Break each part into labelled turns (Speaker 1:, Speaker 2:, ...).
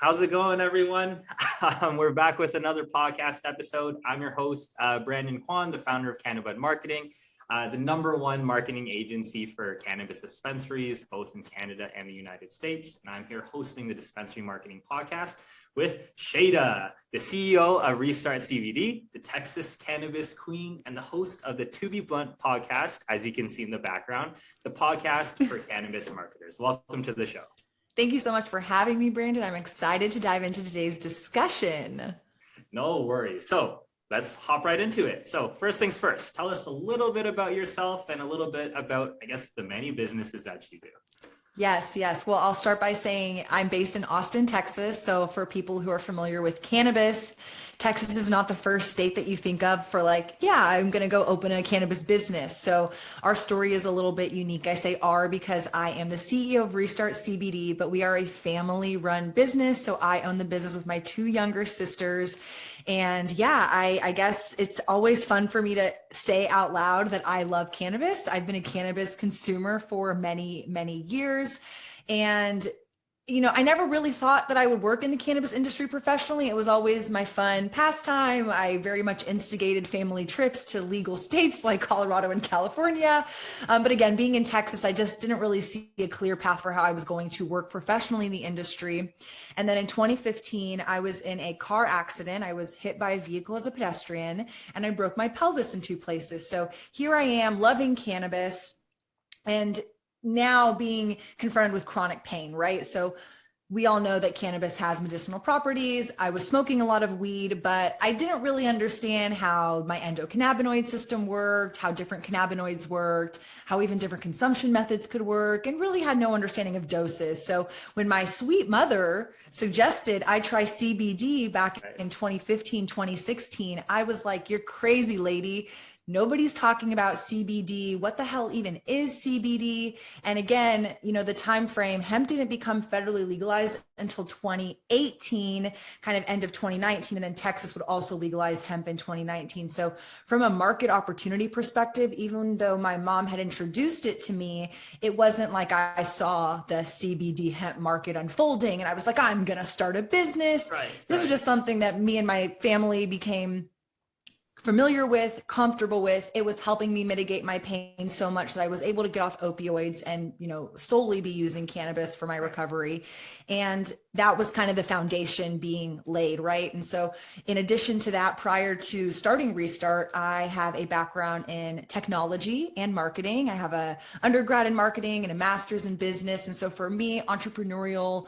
Speaker 1: How's it going, everyone? We're back with another podcast episode. I'm your host, Brandon Kwan, the founder of Cannabud Marketing, the #1 marketing agency for cannabis dispensaries, both in Canada and the United States. And I'm here hosting the Dispensary Marketing Podcast with Shayda, the CEO of RESTART CBD, the Texas Cannabis Queen, and the host of the To Be Blunt podcast, as you can see in the background, the podcast for Cannabis Marketers. Welcome to the show.
Speaker 2: Thank you so much for having me, Brandon. I'm excited to dive into today's discussion.
Speaker 1: No worries. So let's hop right into it. So first things first, tell us a little bit about yourself and a little bit about, I guess, the many businesses that you do.
Speaker 2: Yes. Well, I'll start by saying I'm based in Austin, Texas. So for people who are familiar with cannabis, Texas is not the first state that you think of for I'm going to go open a cannabis business. So our story is a little bit unique. I say our because I am the CEO of Restart CBD, but we are a family run business. So I own the business with my 2 younger sisters. And I guess it's always fun for me to say out loud that I love cannabis. I've been a cannabis consumer for many, many years. And I never really thought that I would work in the cannabis industry professionally. It was always my fun pastime. I very much instigated family trips to legal states like Colorado and California. But again, being in Texas, I just didn't really see a clear path for how I was going to work professionally in the industry. And then in 2015, I was in a car accident. I was hit by a vehicle as a pedestrian and I broke my pelvis in 2 places. So here I am loving cannabis and now being confronted with chronic pain, right? So we all know that cannabis has medicinal properties. I was smoking a lot of weed, but I didn't really understand how my endocannabinoid system worked, how different cannabinoids worked, how even different consumption methods could work, and really had no understanding of doses. So when my sweet mother suggested I try CBD back in 2015, 2016, I was like, you're crazy, lady. Nobody's talking about CBD. What the hell even is CBD? And again, the time frame, hemp didn't become federally legalized until 2018, kind of end of 2019, and then Texas would also legalize hemp in 2019. So from a market opportunity perspective, even though my mom had introduced it to me, it wasn't like I saw the CBD hemp market unfolding and I was like, I'm gonna start a business. This was just something that me and my family became familiar with, comfortable with. It was helping me mitigate my pain so much that I was able to get off opioids and, solely be using cannabis for my recovery. And that was kind of the foundation being laid, right? And so in addition to that, prior to starting Restart, I have a background in technology and marketing. I have a undergrad in marketing and a master's in business. And so for me, entrepreneurial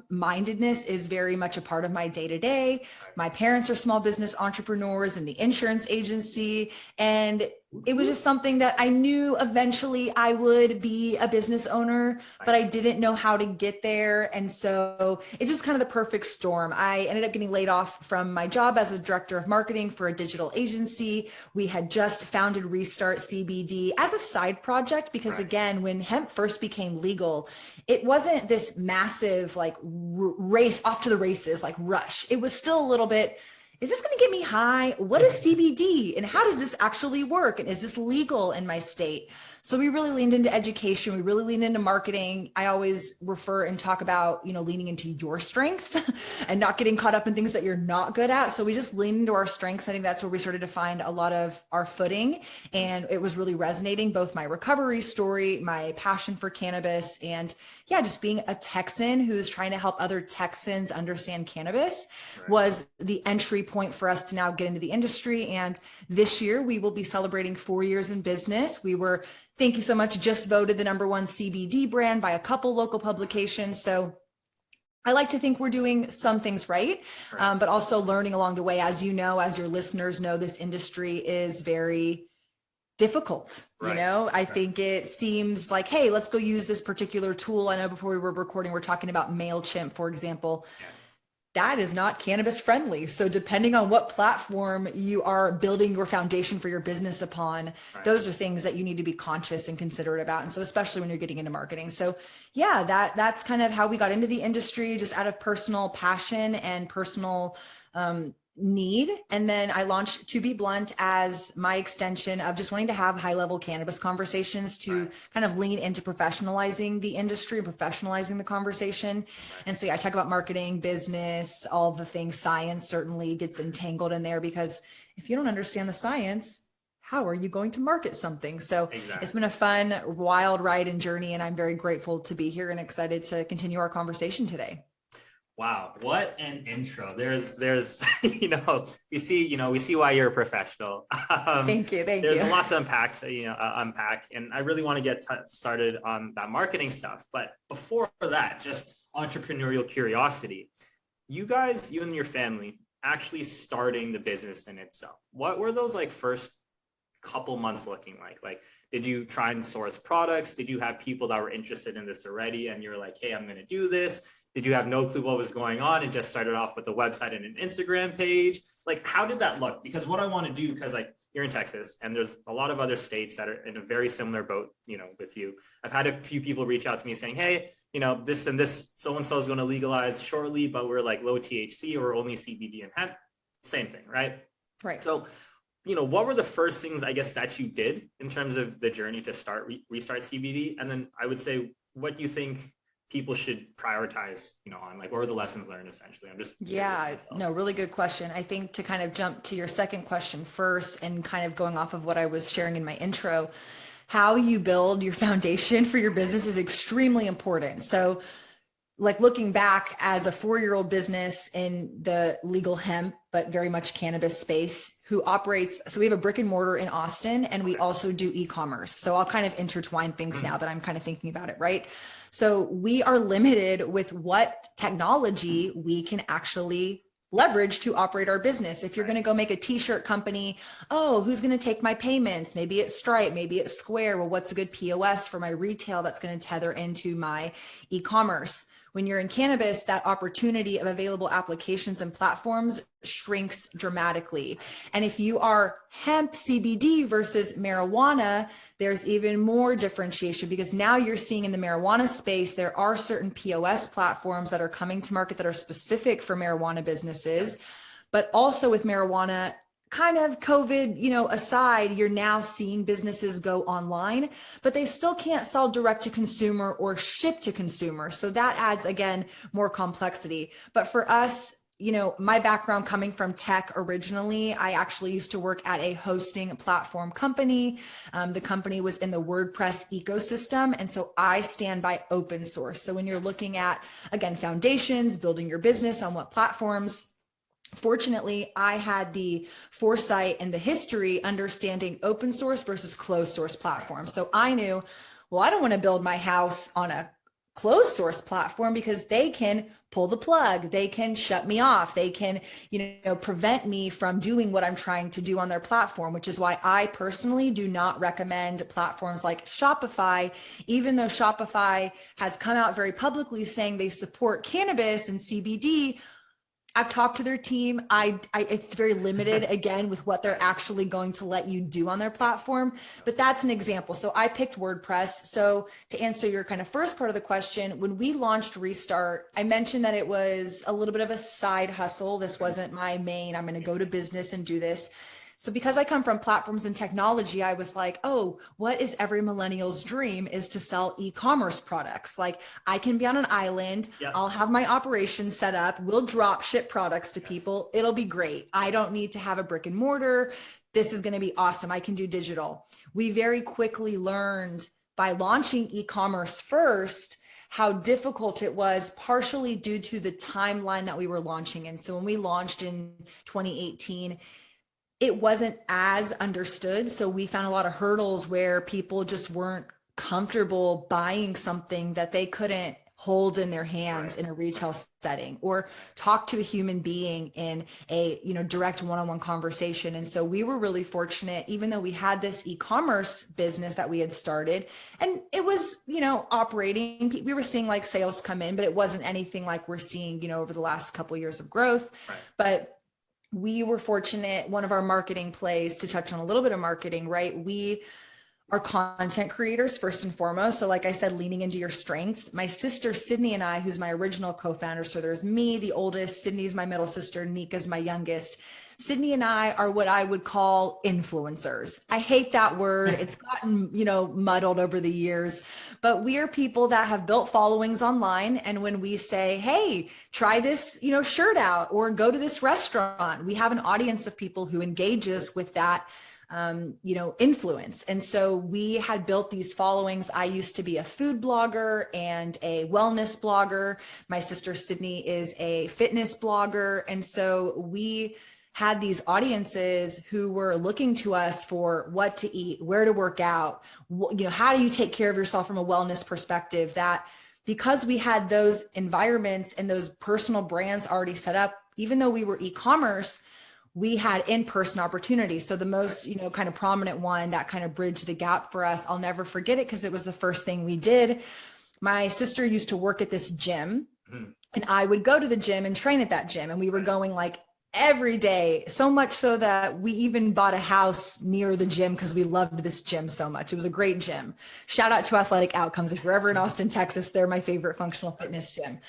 Speaker 2: mindedness is very much a part of my day-to-day. My parents are small business entrepreneurs in the insurance agency. And it was just something that I knew eventually I would be a business owner, but I didn't know how to get there. And so it's just kind of the perfect storm. I ended up getting laid off from my job as a director of marketing for a digital agency. We had just founded Restart CBD as a side project because again, when hemp first became legal, it wasn't this massive race off to the races, rush. It was still a little bit, is this going to get me high? What is CBD and how does this actually work? And is this legal in my state? So we really leaned into education. We really leaned into marketing. I always refer and talk about, leaning into your strengths and not getting caught up in things that you're not good at. So we just leaned into our strengths. I think that's where we started to find a lot of our footing. And it was really resonating, both my recovery story, my passion for cannabis, and just being a Texan who's trying to help other Texans understand cannabis was the entry point for us to now get into the industry. And this year we will be celebrating 4 years in business. We were, thank you so much, just voted the #1 CBD brand by a couple local publications. So I like to think we're doing some things right, but also learning along the way. As you know, as your listeners know, this industry is very difficult. I think it seems like, hey, let's go use this particular tool. I know before we were recording, we're talking about MailChimp, for example. That is not cannabis friendly. So depending on what platform you are building your foundation for your business upon, those are things that you need to be conscious and considerate about. And so especially when you're getting into marketing. So that's kind of how we got into the industry, just out of personal passion and personal need. And then I launched To Be Blunt as my extension of just wanting to have high level cannabis conversations to kind of lean into professionalizing the industry and professionalizing the conversation. And so, yeah, I talk about marketing, business, all the things. Science certainly gets entangled in there, because if you don't understand the science, how are you going to market something? So It's been a fun, wild ride and journey. And I'm very grateful to be here and excited to continue our conversation today.
Speaker 1: Wow, what an intro. There's, we see why you're a professional.
Speaker 2: Thank you.
Speaker 1: There's a lot to unpack, and I really want to get started on that marketing stuff. But before that, just entrepreneurial curiosity. You and your family actually starting the business in itself. What were those like first couple months looking like? Like, did you try and source products? Did you have people that were interested in this already and you're like, hey, I'm going to do this? Did you have no clue what was going on and just started off with a website and an Instagram page? Like, how did that look? Because what I want to do, because like you're in Texas and there's a lot of other states that are in a very similar boat, with you. I've had a few people reach out to me saying, hey, this and this so-and-so is going to legalize shortly, but we're like low THC or only CBD and hemp. Same thing, right?
Speaker 2: Right.
Speaker 1: So, what were the first things, I guess, that you did in terms of the journey to start Restart CBD? And then I would say, what do you think people should prioritize, on like, what are the lessons learned essentially? I'm just
Speaker 2: really good question. I think to kind of jump to your second question first and kind of going off of what I was sharing in my intro, how you build your foundation for your business is extremely important. So like looking back as a 4-year-old business in the legal hemp, but very much cannabis space who operates. So we have a brick and mortar in Austin and we also do e-commerce. So I'll kind of intertwine things now that I'm kind of thinking about it, right? So we are limited with what technology we can actually leverage to operate our business. If you're going to go make a t-shirt company, who's going to take my payments? Maybe it's Stripe, maybe it's Square. Well, what's a good POS for my retail that's going to tether into my e-commerce? When you're in cannabis, that opportunity of available applications and platforms shrinks dramatically. And if you are hemp CBD versus marijuana, there's even more differentiation, because now you're seeing in the marijuana space, there are certain POS platforms that are coming to market that are specific for marijuana businesses. But also with marijuana, kind of COVID, aside, you're now seeing businesses go online, but they still can't sell direct to consumer or ship to consumer. So that adds, again, more complexity. But for us, my background coming from tech originally, I actually used to work at a hosting platform company. The company was in the WordPress ecosystem. And so I stand by open source. So when you're looking at, again, foundations, building your business on what platforms, fortunately, I had the foresight and the history understanding open source versus closed source platforms. So I knew, well, I don't want to build my house on a closed source platform because they can pull the plug, they can shut me off, they can, prevent me from doing what I'm trying to do on their platform, which is why I personally do not recommend platforms like Shopify, even though Shopify has come out very publicly saying they support cannabis and CBD. I've talked to their team. It's very limited again with what they're actually going to let you do on their platform, but that's an example. So I picked WordPress. So to answer your kind of first part of the question, when we launched Restart, I mentioned that it was a little bit of a side hustle. This wasn't my main, I'm going to go to business and do this. So because I come from platforms and technology, I was like, what is every millennial's dream is to sell e-commerce products. Like I can be on an island, I'll have my operation set up, we'll drop ship products to people. It'll be great. I don't need to have a brick and mortar. This is going to be awesome. I can do digital. We very quickly learned by launching e-commerce first, how difficult it was, partially due to the timeline that we were launching in. So when we launched in 2018, it wasn't as understood. So we found a lot of hurdles where people just weren't comfortable buying something that they couldn't hold in their hands in a retail setting or talk to a human being in a, direct one-on-one conversation. And so we were really fortunate, even though we had this e-commerce business that we had started and it was, operating, we were seeing like sales come in, but it wasn't anything like we're seeing, over the last couple of years of growth. But we were fortunate, one of our marketing plays, to touch on a little bit of marketing, right? We are content creators first and foremost. So like I said, leaning into your strengths. My sister, Sydney, and I, who's my original co-founder. So there's me, the oldest, Sydney's my middle sister, Nika's my youngest. Sydney and I are what I would call influencers. I hate that word. It's gotten, muddled over the years, but we are people that have built followings online. And when we say, hey, try this, shirt out or go to this restaurant, we have an audience of people who engages with that influence. And so we had built these followings. I used to be a food blogger and a wellness blogger. My sister Sydney is a fitness blogger. And so we had these audiences who were looking to us for what to eat, where to work out, how do you take care of yourself from a wellness perspective, that because we had those environments and those personal brands already set up, even though we were e-commerce, we had in-person opportunities. So the most, kind of prominent one that kind of bridged the gap for us, I'll never forget it because it was the first thing we did. My sister used to work at this gym and I would go to the gym and train at that gym. And we were going like every day, so much so that we even bought a house near the gym because we loved this gym so much. It was a great gym. Shout out to Athletic Outcomes. If you're ever in Austin, Texas, they're my favorite functional fitness gym.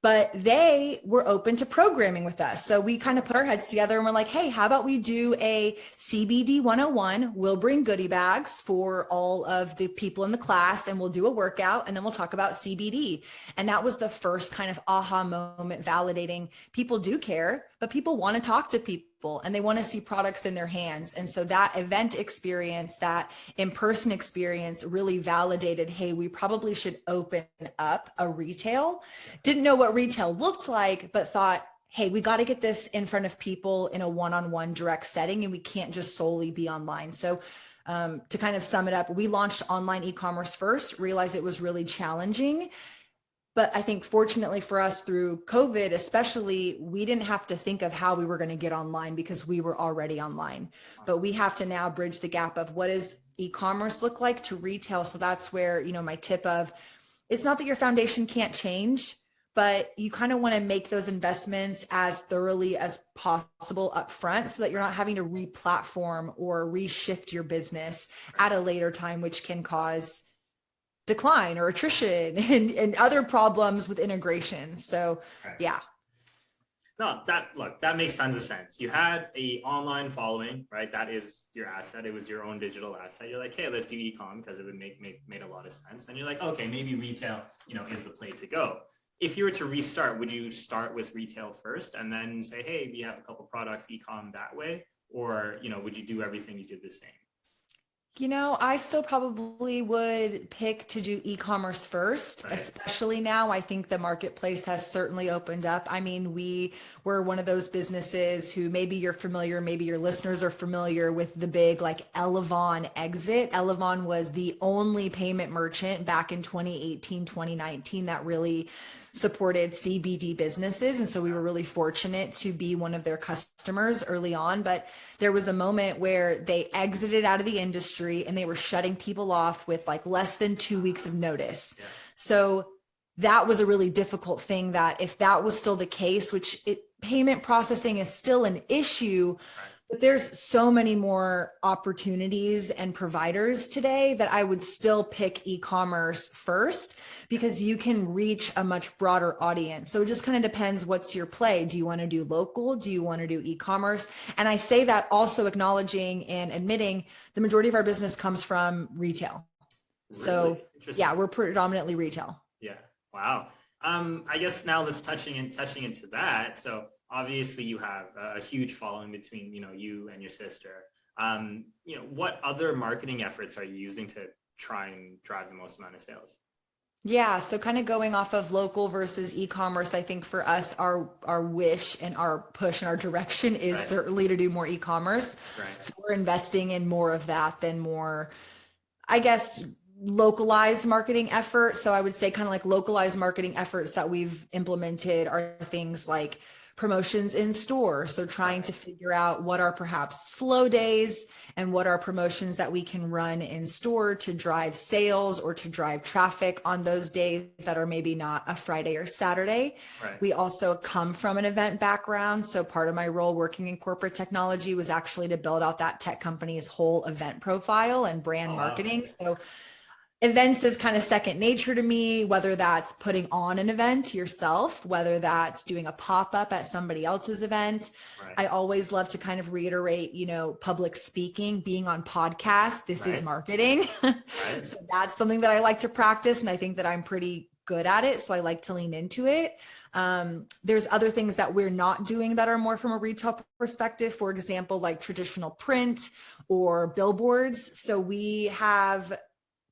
Speaker 2: But they were open to programming with us. So we kind of put our heads together and we're like, hey, how about we do a CBD 101? We'll bring goodie bags for all of the people in the class and we'll do a workout and then we'll talk about CBD. And that was the first kind of aha moment, validating people do care, but people want to talk to people and they want to see products in their hands. And so that event experience, that in-person experience really validated, hey, we probably should open up a retail. Didn't know what retail looked like, but thought, hey, we got to get this in front of people in a one-on-one direct setting, and we can't just solely be online. So to kind of sum it up, we launched online e-commerce first, realized it was really challenging. But I think fortunately for us through COVID, especially, we didn't have to think of how we were going to get online because we were already online. But we have to now bridge the gap of what does e-commerce look like to retail. So that's where, my tip of, it's not that your foundation can't change, but you kind of want to make those investments as thoroughly as possible up front so that you're not having to re-platform or reshift your business at a later time, which can cause decline or attrition and other problems with integration. So yeah.
Speaker 1: No, that makes tons of sense. You had a online following, right? That is your asset. It was your own digital asset. You're like, hey, let's do e-com because it would made a lot of sense. And you're like, okay, maybe retail, is the play to go. If you were to restart, would you start with retail first and then say, hey, we have a couple products, e-com that way? Or, would you do everything you did the same?
Speaker 2: I still probably would pick to do e-commerce first, especially now. I think the marketplace has certainly opened up. I mean, we were one of those businesses who maybe you're familiar, maybe your listeners are familiar with the big like Elevon exit. Elevon was the only payment merchant back in 2018, 2019 that really supported CBD businesses. And so we were really fortunate to be one of their customers early on. But there was a moment where they exited out of the industry and they were shutting people off with like less than 2 weeks of notice. Yeah. So that was a really difficult thing, that if that was still the case, payment processing is still an issue, but there's so many more opportunities and providers today that I would still pick e-commerce first because you can reach a much broader audience. So it just kind of depends what's your play. Do you want to do local? Do you want to do e-commerce? And I say that also acknowledging and admitting the majority of our business comes from retail. Really? So yeah, we're predominantly retail.
Speaker 1: Yeah. Wow. I guess now let's touching into that. So obviously you have a huge following between, you and your sister. What other marketing efforts are you using to try and drive the most amount of sales?
Speaker 2: Yeah. So kind of going off of local versus e-commerce, I think for us, our wish and our push and our direction is certainly to do more e-commerce. So we're investing in more of that than more, I guess, localized marketing efforts. So I would say kind of like localized marketing efforts that we've implemented are things like promotions in store. So trying to figure out what are perhaps slow days and what are promotions that we can run in store to drive sales or to drive traffic on those days that are maybe not a Friday or Saturday.
Speaker 1: Right.
Speaker 2: We also come from an event background. So part of my role working in corporate technology was actually to build out that tech company's whole event profile and brand marketing. So events is kind of second nature to me, whether that's putting on an event yourself, whether that's doing a pop-up at somebody else's event.
Speaker 1: Right.
Speaker 2: I always love to kind of reiterate, public speaking, being on podcasts, this is marketing. So that's something that I like to practice. And I think that I'm pretty good at it. So I like to lean into it. There's other things that we're not doing that are more from a retail perspective, for example, like traditional print or billboards. So we have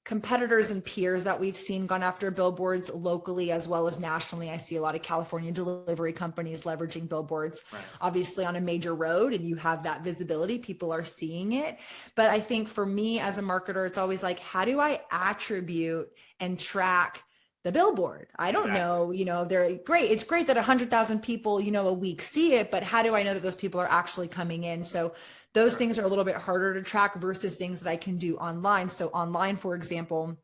Speaker 2: competitors and peers that we've seen gone after billboards locally as well as nationally. I see a lot of California delivery companies leveraging billboards, obviously on a major road, and you have that visibility, people are seeing it. But I think for me as a marketer, it's always like, how do I attribute and track the billboard? I don't know, they're great. It's great that 100,000 people, a week see it, but how do I know that those people are actually coming in? So those things are a little bit harder to track versus things that I can do online. So online, for example,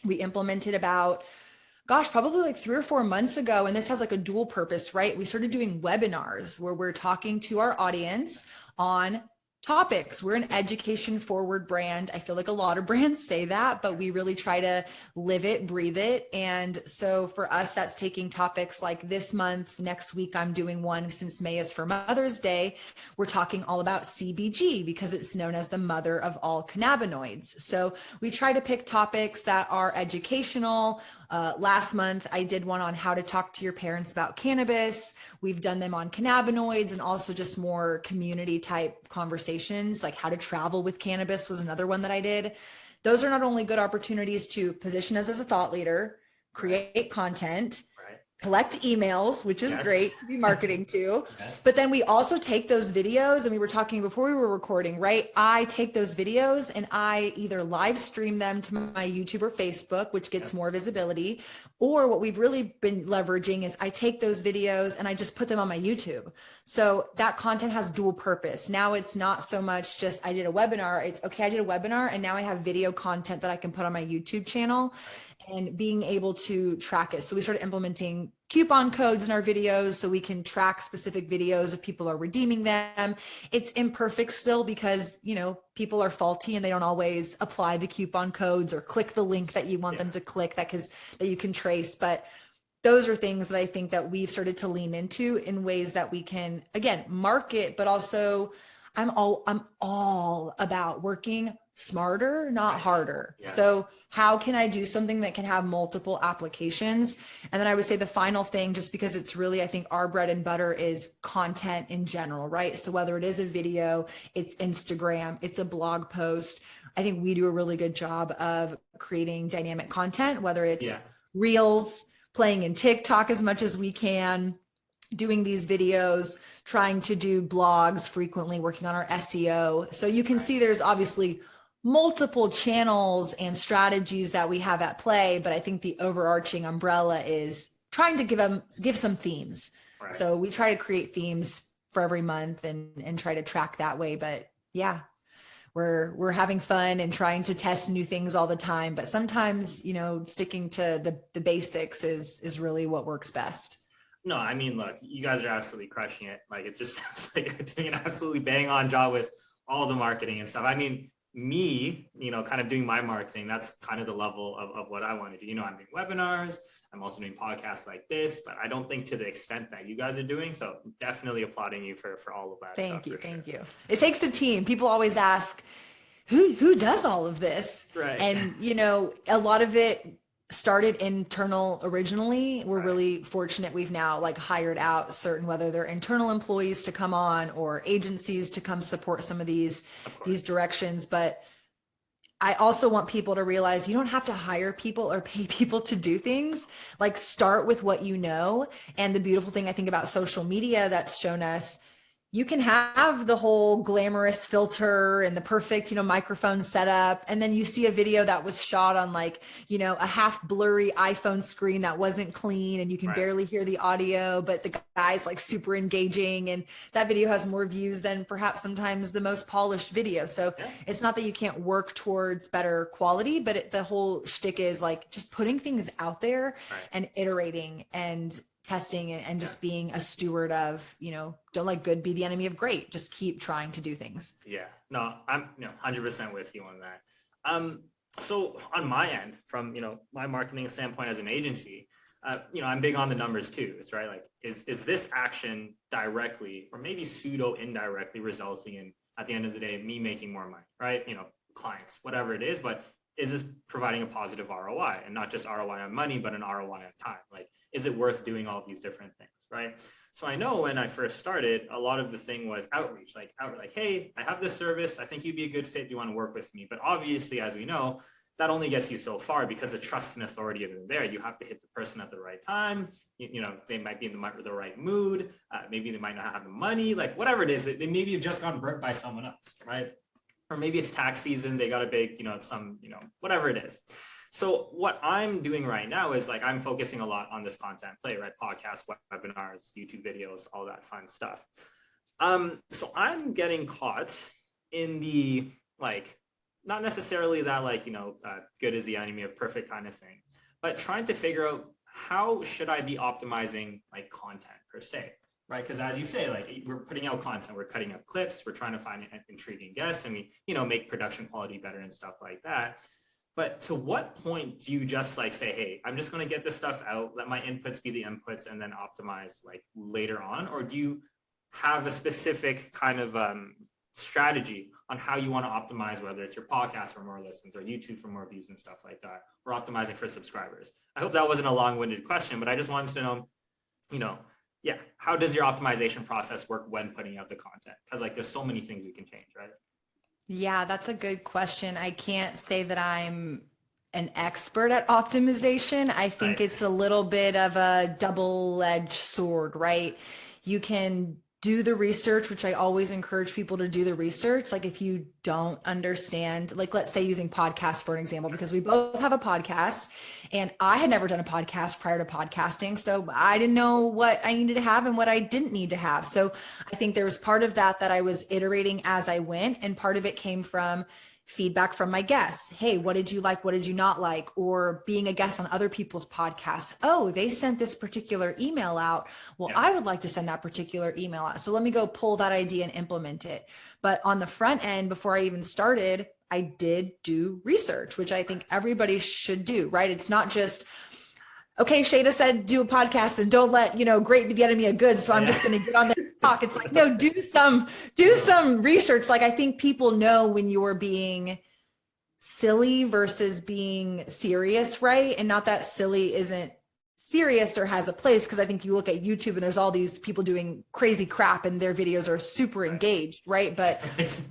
Speaker 2: we implemented probably like 3 or 4 months ago. And this has like a dual purpose, right? We started doing webinars where we're talking to our audience on topics. We're an education forward brand. I feel like a lot of brands say that, but we really try to live it, breathe it. And so for us, that's taking topics like this month, next week, I'm doing one since May is for Mother's Day. We're talking all about CBG because it's known as the mother of all cannabinoids. So we try to pick topics that are educational. Last month, I did one on how to talk to your parents about cannabis. We've done them on cannabinoids and also just more community type conversations, like how to travel with cannabis was another one that I did. Those are not only good opportunities to position us as a thought leader, create content, collect emails, which is great to be marketing to. But then we also take those videos, and we were talking before we were recording, right? I take those videos and I either live stream them to my YouTube or Facebook, which gets more visibility, or what we've really been leveraging is I take those videos and I just put them on my YouTube. So that content has dual purpose. Now it's not so much just I did a webinar. It's okay, I did a webinar and now I have video content that I can put on my YouTube channel and being able to track it. So we started implementing coupon codes in our videos so we can track specific videos if people are redeeming them. It's imperfect still because, people are faulty and they don't always apply the coupon codes or click the link that you want them to click that you can trace. But those are things that I think that we've started to lean into in ways that we can, again, market, but also I'm all about working smarter, not harder. Yes. So how can I do something that can have multiple applications? And then I would say the final thing, just because it's really, I think our bread and butter is content in general, right? So whether it is a video, it's Instagram, it's a blog post, I think we do a really good job of creating dynamic content, whether it's reels, playing in TikTok as much as we can, doing these videos, trying to do blogs frequently, working on our SEO. So you can see there's obviously multiple channels and strategies that we have at play, but I think the overarching umbrella is trying to give some themes. Right. So we try to create themes for every month and try to track that way. But yeah, we're having fun and trying to test new things all the time. But sometimes, sticking to the basics is really what works best.
Speaker 1: No, I mean, look, you guys are absolutely crushing it. Like, it just sounds like you're doing an absolutely bang on job with all the marketing and stuff. I mean, me, kind of doing my marketing, that's kind of the level of what I want to do. I'm doing webinars. I'm also doing podcasts like this, but I don't think to the extent that you guys are doing. So definitely applauding you for all of that.
Speaker 2: Thank you. It takes a team. People always ask, who does all of this?
Speaker 1: Right.
Speaker 2: And, a lot of it started internal originally. We're really fortunate. We've now hired out certain, whether they're internal employees to come on or agencies to come support some of these directions. But I also want people to realize you don't have to hire people or pay people to do things. Start with what you know. And the beautiful thing I think about social media that's shown us, you can have the whole glamorous filter and the perfect, microphone setup. And then you see a video that was shot on like, a half blurry iPhone screen that wasn't clean and you can barely hear the audio, but the guy's like super engaging and that video has more views than perhaps sometimes the most polished video. So it's not that you can't work towards better quality, but the whole shtick is like just putting things out there and iterating and testing and just being a steward of, don't let good be the enemy of great. Just keep trying to do things.
Speaker 1: Yeah, no, I'm 100% with you on that. So on my end, from, my marketing standpoint as an agency, I'm big on the numbers too. It's right. Like, is this action directly or maybe pseudo indirectly resulting in, at the end of the day, me making more money, right? Clients, whatever it is, but is this providing a positive ROI, and not just ROI on money, but an ROI on time? Like, is it worth doing all these different things, right? So I know when I first started, a lot of the thing was outreach, like, hey, I have this service. I think you'd be a good fit. Do you want to work with me? But obviously, as we know, that only gets you so far because the trust and authority isn't there. You have to hit the person at the right time. They might be in the right mood. Maybe they might not have the money, like whatever it is, they maybe have just gotten burnt by someone else, right? Or maybe it's tax season, they got a big, whatever it is. So what I'm doing right now is like, I'm focusing a lot on this content play, right? Podcasts, webinars, YouTube videos, all that fun stuff. So I'm getting caught in the, like, not necessarily that, like, good is the enemy of perfect kind of thing, but trying to figure out how should I be optimizing like content per se. Right, because as you say, like, we're putting out content, we're cutting up clips, we're trying to find intriguing guests, and we, make production quality better and stuff like that. But to what point do you just like say, hey, I'm just going to get this stuff out, let my inputs be the inputs, and then optimize like later on? Or do you have a specific kind of strategy on how you want to optimize, whether it's your podcast for more listens or YouTube for more views and stuff like that, or optimizing for subscribers? I hope that wasn't a long-winded question, but I just wanted to know, how does your optimization process work when putting out the content? Because like, there's so many things we can change, right?
Speaker 2: Yeah, that's a good question. I can't say that I'm an expert at optimization. I think it's a little bit of a double-edged sword, right? You can do the research, which I always encourage people to do the research. Like, if you don't understand, like, let's say using podcasts for an example, because we both have a podcast and I had never done a podcast prior to podcasting. So I didn't know what I needed to have and what I didn't need to have. So I think there was part of that I was iterating as I went. And part of it came from feedback from my guests. Hey, what did you like? What did you not like? Or being a guest on other people's podcasts. Oh, they sent this particular email out. Well, I would like to send that particular email out. So let me go pull that idea and implement it. But on the front end, before I even started, I did do research, which I think everybody should do, right? It's not just, okay, Shayda said do a podcast and don't let, great be the enemy of good. So I'm just going to get on there and talk. It's like, no, do some research. Like, I think people know when you're being silly versus being serious, right? And not that silly isn't serious or has a place, because I think you look at YouTube and there's all these people doing crazy crap and their videos are super engaged, right? But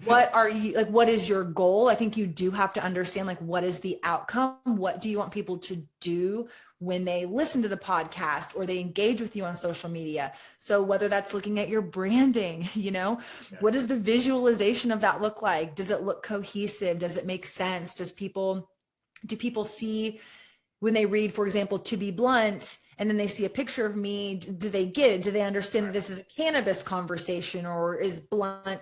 Speaker 2: what is your goal? I think you do have to understand, like, what is the outcome? What do you want people to do when they listen to the podcast or they engage with you on social media? So whether that's looking at your branding, what does the visualization of that look like? Does it look cohesive? Does it make sense? Do people see when they read, for example, To Be Blunt, and then they see a picture of me, do they get it? Do they understand that this is a cannabis conversation, or is blunt,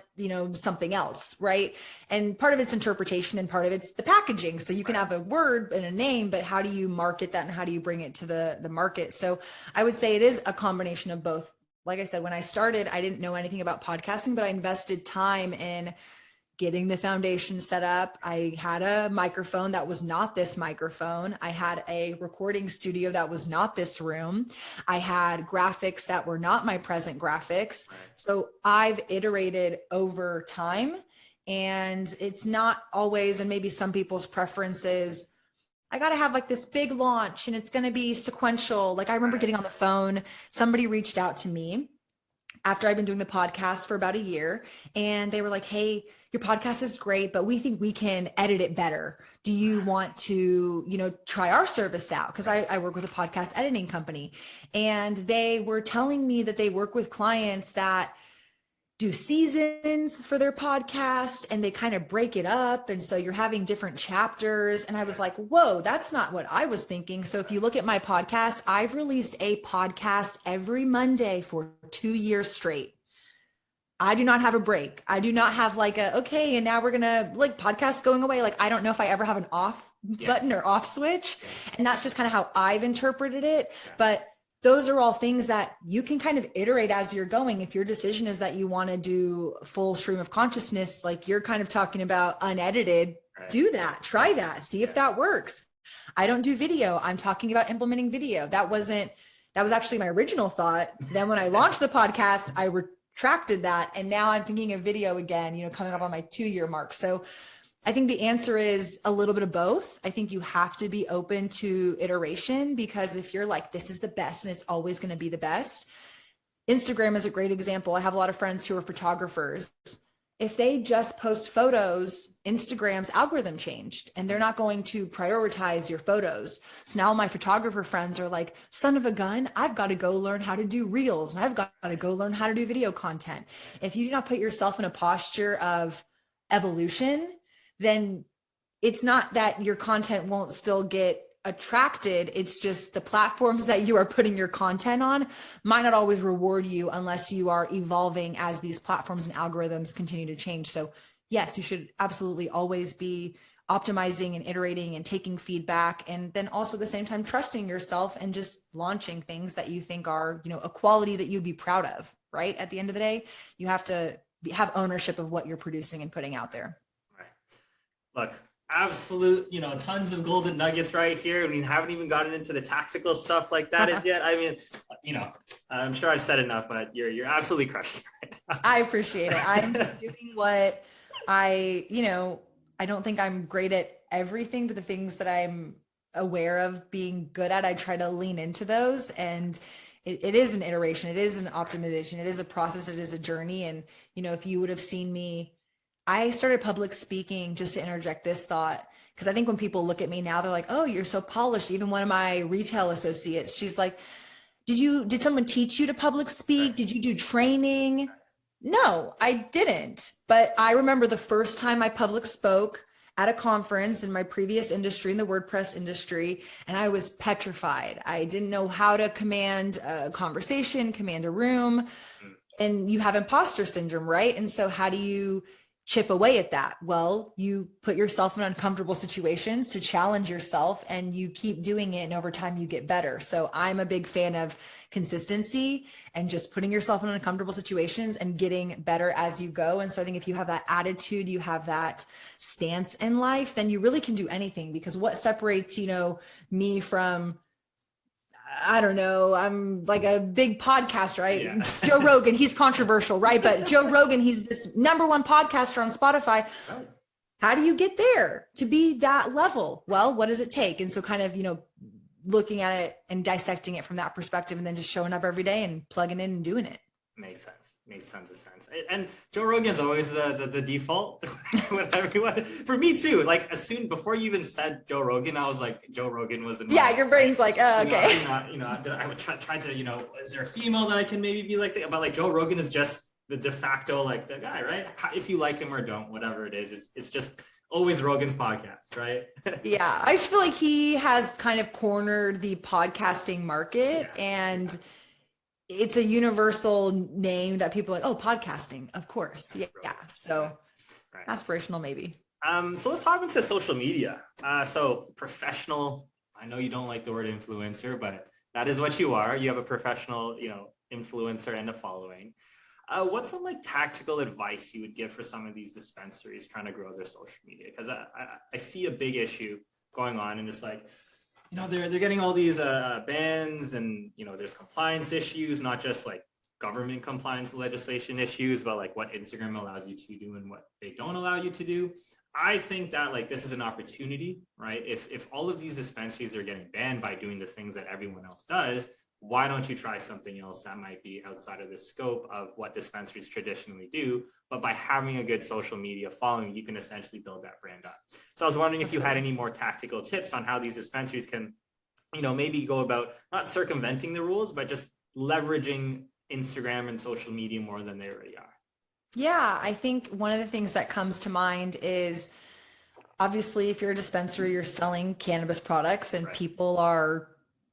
Speaker 2: something else, right? And part of it's interpretation and part of it's the packaging. So you can have a word and a name, but how do you market that and how do you bring it to the market? So I would say it is a combination of both. Like I said, when I started, I didn't know anything about podcasting, but I invested time in getting the foundation set up. I had a microphone that was not this microphone. I had a recording studio that was not this room. I had graphics that were not my present graphics. So I've iterated over time, and it's not always, and maybe some people's preferences, I got to have like this big launch and it's going to be sequential. Like, I remember getting on the phone, somebody reached out to me after I've been doing the podcast for about a year, and they were like, hey, your podcast is great, but we think we can edit it better. Do you want to, try our service out? Because I work with a podcast editing company, and they were telling me that they work with clients that do seasons for their podcast and they kind of break it up. And so you're having different chapters. And I was like, whoa, that's not what I was thinking. So if you look at my podcast, I've released a podcast every Monday for 2 years straight. I do not have a break. I do not have like okay, and now we're going to like podcast going away. Like, I don't know if I ever have an off button or off switch. And that's just kind of how I've interpreted it. But those are all things that you can kind of iterate as you're going. If your decision is that you want to do full stream of consciousness, like you're kind of talking about unedited, do that, try that, see if that works. I don't do video. I'm talking about implementing video. That was actually my original thought. Then when I launched the podcast, I retracted that. And now I'm thinking of video again, coming up on my 2-year mark. So I think the answer is a little bit of both. I think you have to be open to iteration, because if you're like, this is the best and it's always going to be the best. Instagram is a great example. I have a lot of friends who are photographers. If they just post photos, Instagram's algorithm changed and they're not going to prioritize your photos. So now my photographer friends are like, son of a gun, I've got to go learn how to do reels and I've got to go learn how to do video content. If you do not put yourself in a posture of evolution, then it's not that your content won't still get attracted. It's just the platforms that you are putting your content on might not always reward you unless you are evolving as these platforms and algorithms continue to change. So yes, you should absolutely always be optimizing and iterating and taking feedback. And then also at the same time, trusting yourself and just launching things that you think are, a quality that you'd be proud of, right? At the end of the day, you have to have ownership of what you're producing and putting out there.
Speaker 1: Look, absolute, tons of golden nuggets right here. I mean, haven't even gotten into the tactical stuff like that yet. I mean, I'm sure I've said enough, but you're absolutely crushing it right now.
Speaker 2: I appreciate it. I'm just doing what I don't think I'm great at everything, but the things that I'm aware of being good at, I try to lean into those. And it is an iteration. It is an optimization. It is a process. It is a journey. And, if you would have seen me, I started public speaking, just to interject this thought, because I think when people look at me now, they're like, oh, you're so polished. Even one of my retail associates, she's like, did someone teach you to public speak? Did you do training? No, I didn't. But I remember the first time I public spoke at a conference in my previous industry, in the WordPress industry, and I was petrified. I didn't know how to command a conversation, command a room, and you have imposter syndrome, right? And so how do you chip away at that? Well, you put yourself in uncomfortable situations to challenge yourself, and you keep doing it, and over time you get better. So I'm a big fan of consistency and just putting yourself in uncomfortable situations and getting better as you go. And so I think if you have that attitude, you have that stance in life, then you really can do anything. Because what separates, me from, I don't know, I'm like a big podcaster, right? Yeah. Joe Rogan, he's controversial, right? But Joe Rogan, he's this #1 podcaster on Spotify. Oh. How do you get there to be that level? Well, what does it take? And so kind of, looking at it and dissecting it from that perspective, and then just showing up every day and plugging in and doing it.
Speaker 1: Makes sense. Makes tons of sense. And Joe Rogan's always the default with everyone. For me too. Like before you even said Joe Rogan, I was like, Joe Rogan was in my
Speaker 2: your brain's like, oh, okay.
Speaker 1: I would try to, is there a female that I can maybe be like that? But like Joe Rogan is just the de facto, like the guy, right? If you like him or don't, whatever it is, it's just always Rogan's podcast, right?
Speaker 2: Yeah. I just feel like he has kind of cornered the podcasting market, and it's a universal name that people are like, oh, podcasting, of course. Yeah. So aspirational maybe.
Speaker 1: So let's hop into social media. So professional, I know you don't like the word influencer, but that is what you are. You have a professional, influencer and a following. What's some like tactical advice you would give for some of these dispensaries trying to grow their social media? Because I see a big issue going on, and it's like, they're getting all these bans, and there's compliance issues, not just like government compliance legislation issues, but like what Instagram allows you to do and what they don't allow you to do. I think that like this is an opportunity, right? If all of these dispensaries are getting banned by doing the things that everyone else does, why don't you try something else that might be outside of the scope of what dispensaries traditionally do? But by having a good social media following, you can essentially build that brand up. So I was wondering if you had any more tactical tips on how these dispensaries can, maybe go about not circumventing the rules, but just leveraging Instagram and social media more than they already are.
Speaker 2: Yeah, I think one of the things that comes to mind is obviously if you're a dispensary, you're selling cannabis products and
Speaker 1: Right.
Speaker 2: people are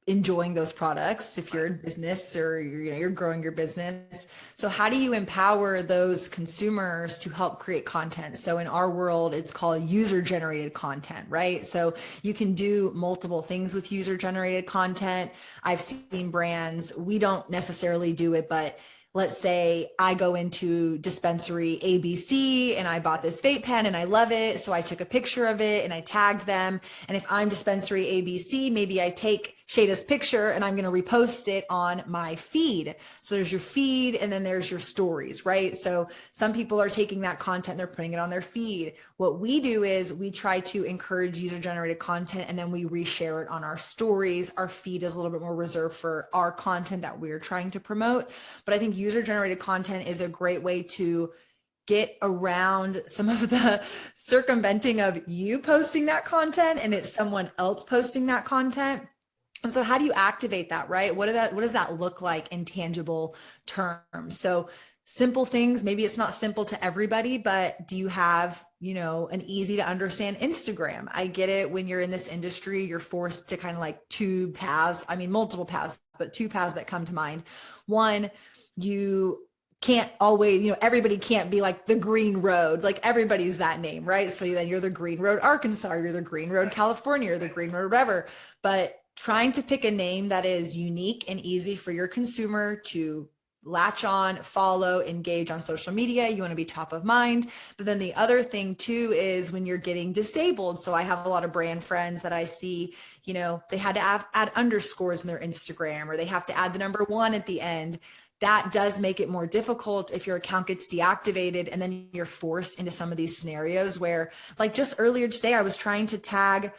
Speaker 2: enjoying those products if you're in business or you're growing your business. So how do you empower those consumers to help create content? So in our world, it's called user generated content, right? So you can do multiple things with user generated content. I've seen brands, we don't necessarily do it, but let's say I go into dispensary ABC and I bought this vape pen and I love it. So I took a picture of it and I tagged them. And if I'm dispensary ABC, maybe I take Shayda's picture and I'm going to repost it on my feed. So there's your feed and then there's your stories, right? So some people are taking that content, they're putting it on their feed. What we do is we try to encourage user generated content and then we reshare it on our stories. Our feed is a little bit more reserved for our content that we're trying to promote. But I think user generated content is a great way to get around some of the circumventing of you posting that content and it's someone else posting that content. And so how do you activate that, right? What does that look like in tangible terms? So simple things, maybe it's not simple to everybody, but do you have, an easy to understand Instagram? I get it. When you're in this industry, you're forced to kind of like two paths. I mean, multiple paths, but two paths that come to mind. One, you can't always, everybody can't be like the Green Road, like everybody's that name, right? So then you're the Green Road Arkansas, you're the Green Road California, you're the Green Road whatever. But trying to pick a name that is unique and easy for your consumer to latch on, follow, engage on social media. You want to be top of mind. But then the other thing too is when you're getting disabled. So I have a lot of brand friends that I see, they had to add underscores in their Instagram or they have to add the number 1 at the end. That does make it more difficult if your account gets deactivated and then you're forced into some of these scenarios where, like just earlier today, I was trying to tag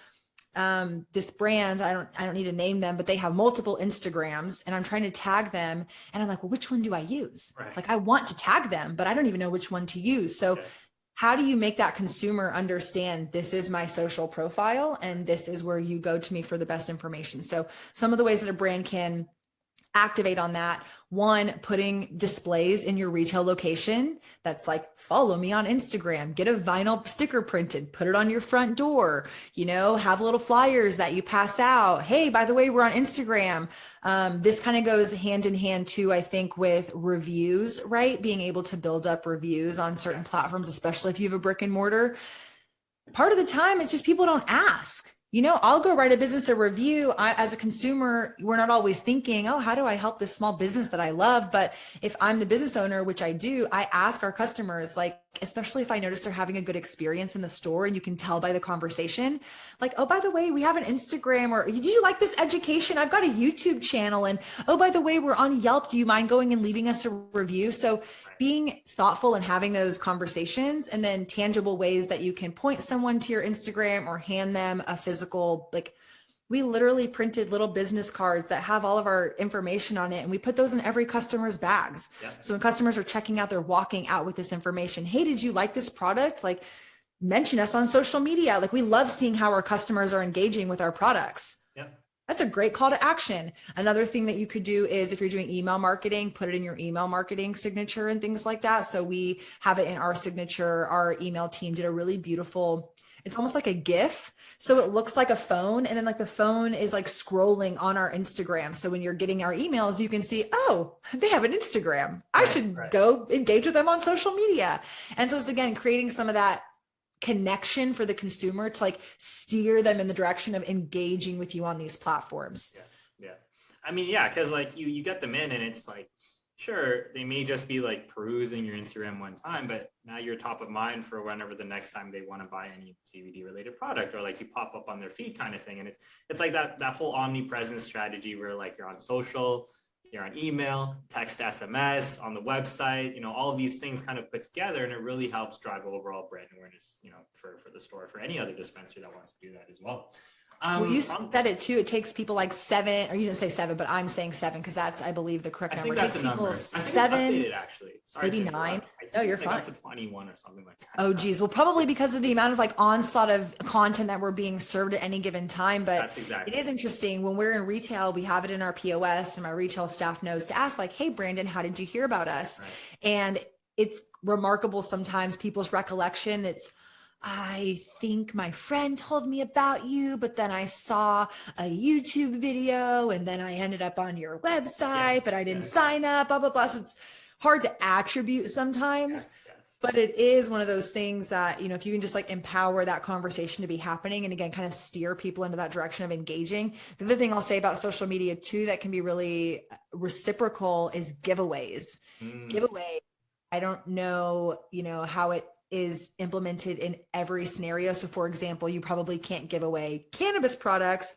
Speaker 2: this brand. I don't need to name them, but they have multiple Instagrams and I'm trying to tag them. And I'm like, well, which one do I use?
Speaker 1: Right.
Speaker 2: Like I want to tag them, but I don't even know which one to use. So how do you make that consumer understand this is my social profile and this is where you go to me for the best information? So some of the ways that a brand can activate on that. One, putting displays in your retail location. That's like, follow me on Instagram, get a vinyl sticker printed, put it on your front door, have little flyers that you pass out. Hey, by the way, we're on Instagram. This kind of goes hand in hand too, I think, with reviews, right? Being able to build up reviews on certain platforms, especially if you have a brick and mortar. Part of the time, it's just people don't ask. I'll go write a business a review. As a consumer, we're not always thinking, oh, how do I help this small business that I love? But if I'm the business owner, which I do, I ask our customers, like, especially if I notice they're having a good experience in the store and you can tell by the conversation, like, oh, by the way, we have an Instagram, or did you like this education? I've got a YouTube channel. And oh, by the way, we're on Yelp. Do you mind going and leaving us a review? So being thoughtful and having those conversations and then tangible ways that you can point someone to your Instagram or hand them a physical, like we literally printed little business cards that have all of our information on it. And we put those in every customer's bags. Yeah. So when customers are checking out, they're walking out with this information. Hey, did you like this product? Like mention us on social media. Like we love seeing how our customers are engaging with our products. Yeah. That's a great call to action. Another thing that you could do is if you're doing email marketing, put it in your email marketing signature and things like that. So we have it in our signature. Our email team did a really beautiful, it's almost like a GIF. So it looks like a phone and then like the phone is like scrolling on our Instagram. So when you're getting our emails, you can see, oh, they have an Instagram. I should go engage with them on social media. And so it's again, creating some of that connection for the consumer to like steer them in the direction of engaging with you on these platforms.
Speaker 1: Yeah. I mean, yeah, because like you get them in and it's like, sure, they may just be like perusing your Instagram one time, but now you're top of mind for whenever the next time they want to buy any CBD related product, or like you pop up on their feed kind of thing. And it's like that whole omnipresence strategy where like you're on social, you're on email, text, SMS, on the website, all of these things kind of put together, and it really helps drive overall brand awareness, for the store, for any other dispensary that wants to do that as well.
Speaker 2: Well, you said it too. It takes people like 7, or you didn't say 7, but I'm saying 7 because that's, I believe, the correct number. It takes people 7,
Speaker 1: updated, actually. Sorry,
Speaker 2: maybe 9. No, you're fine.
Speaker 1: Up to 21 or something like that.
Speaker 2: Oh, geez. Well, probably because of the amount of like onslaught of content that we're being served at any given time. But it is interesting when we're in retail, we have it in our POS, and my retail staff knows to ask like, hey, Brandon, how did you hear about us? Right. And it's remarkable sometimes people's recollection. I think my friend told me about you, but then I saw a YouTube video and then I ended up on your website, but I didn't sign up, blah, blah, blah. So it's hard to attribute sometimes, but it is one of those things that, you know, if you can just like empower that conversation to be happening and again, kind of steer people into that direction of engaging. The other thing I'll say about social media too, that can be really reciprocal is giveaways. Giveaway. I don't know, you know, how it is implemented in every scenario. So for example, you probably can't give away cannabis products,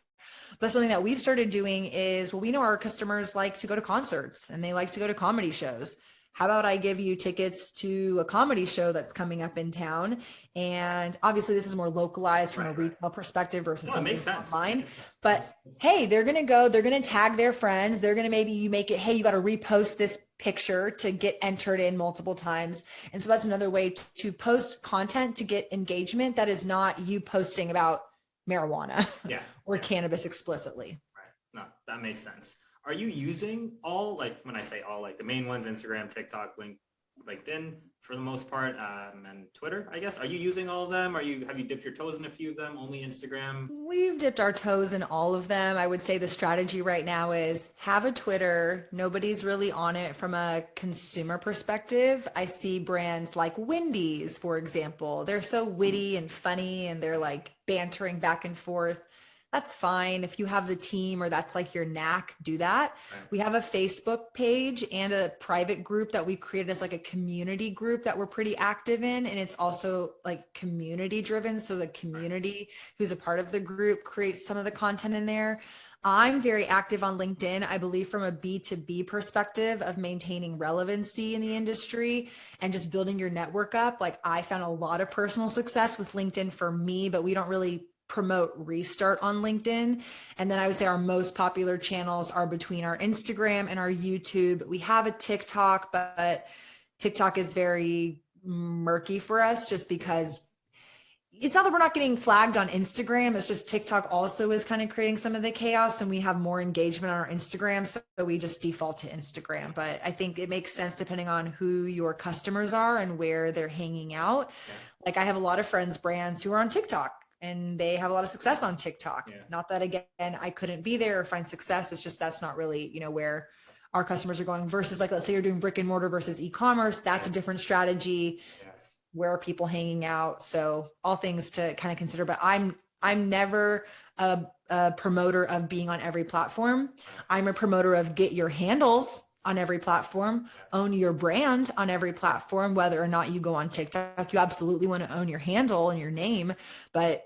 Speaker 2: but something that we've started doing is, well, we know our customers like to go to concerts and they like to go to comedy shows. How about I give you tickets to a comedy show that's coming up in town? And obviously this is more localized from a retail perspective versus something online. But hey, they're going to tag their friends. They're going to, maybe you make it, hey, you got to repost this picture to get entered in multiple times. And so that's another way to post content to get engagement that is not you posting about marijuana or cannabis explicitly.
Speaker 1: Right. No, that makes sense. Are you using all, like when I say all, like the main ones, Instagram, TikTok, LinkedIn for the most part, and Twitter, I guess? Are you using all of them? Have you dipped your toes in a few of them? Only Instagram?
Speaker 2: We've dipped our toes in all of them. I would say the strategy right now is have a Twitter. Nobody's really on it from a consumer perspective. I see brands like Wendy's, for example. They're so witty and funny and they're like bantering back and forth. That's fine. If you have the team or that's like your knack, do that. Right. We have a Facebook page and a private group that we created as like a community group that we're pretty active in. And it's also like community driven. So the community who's a part of the group creates some of the content in there. I'm very active on LinkedIn, I believe, from a B2B perspective of maintaining relevancy in the industry and just building your network up. Like I found a lot of personal success with LinkedIn for me, but we don't really promote Restart on LinkedIn. And then I would say our most popular channels are between our Instagram and our YouTube. We have a TikTok, but TikTok is very murky for us just because it's not that we're not getting flagged on Instagram. It's just TikTok also is kind of creating some of the chaos and we have more engagement on our Instagram. So we just default to Instagram. But I think it makes sense depending on who your customers are and where they're hanging out. Yeah. Like I have a lot of friends, brands who are on TikTok and they have a lot of success on TikTok. Yeah. Not that again, I couldn't be there or find success. It's just, that's not really, you know, where our customers are going versus like, let's say you're doing brick and mortar versus e-commerce. That's a different strategy. Yes. Where are people hanging out? So all things to kind of consider, but I'm never a promoter of being on every platform. I'm a promoter of get your handles on every platform, own your brand on every platform, whether or not you go on TikTok. You absolutely want to own your handle and your name, but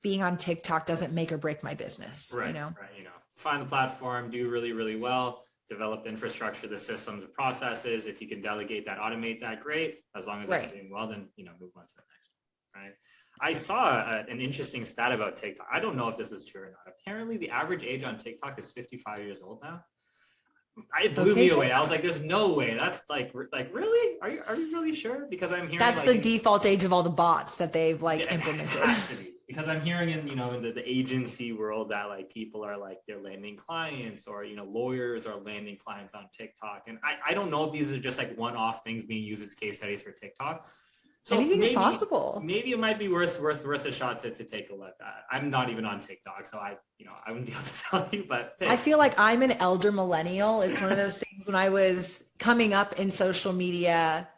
Speaker 2: being on TikTok doesn't make or break my business.
Speaker 1: Right,
Speaker 2: you know?
Speaker 1: Right. You know, find the platform, do really, really well, develop the infrastructure, the systems, the processes. If you can delegate that, automate that, great. As long as that's doing well, then, you know, move on to the next one, right? I saw an interesting stat about TikTok. I don't know if this is true or not. Apparently the average age on TikTok is 55 years old now. It blew me away. I was like, there's no way. That's like really? Are you really sure? Because I'm hearing
Speaker 2: that's like, the default age of all the bots that they've like implemented.
Speaker 1: It has to be. Because I'm hearing in, you know, in the agency world that like people are like, they're landing clients or, you know, lawyers are landing clients on TikTok. And I don't know if these are just like one-off things being used as case studies for TikTok. So
Speaker 2: anything is possible.
Speaker 1: Maybe it might be worth a shot to take a look at. I'm not even on TikTok, so I wouldn't be able to tell you, but hey. I
Speaker 2: feel like I'm an elder millennial. It's one of those things when I was coming up in social media,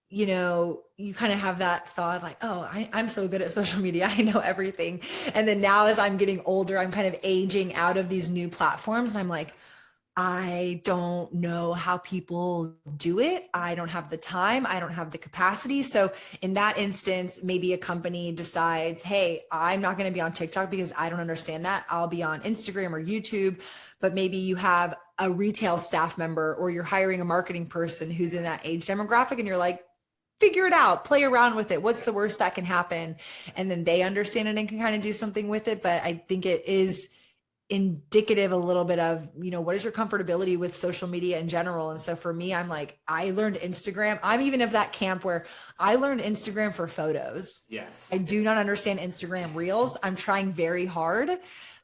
Speaker 2: you know, you kind of have that thought like, oh, I'm so good at social media. I know everything. And then now as I'm getting older, I'm kind of aging out of these new platforms. And I'm like, I don't know how people do it. I don't have the time. I don't have the capacity. So in that instance, maybe a company decides, hey, I'm not going to be on TikTok because I don't understand that. I'll be on Instagram or YouTube. But maybe you have a retail staff member or you're hiring a marketing person who's in that age demographic and you're like, figure it out, play around with it. What's the worst that can happen? And then they understand it and can kind of do something with it. But I think it is indicative a little bit of, you know, what is your comfortability with social media in general? And so for me, I'm like, I learned Instagram. I'm even of that camp where I learned Instagram for photos.
Speaker 1: Yes.
Speaker 2: I do not understand Instagram Reels. I'm trying very hard.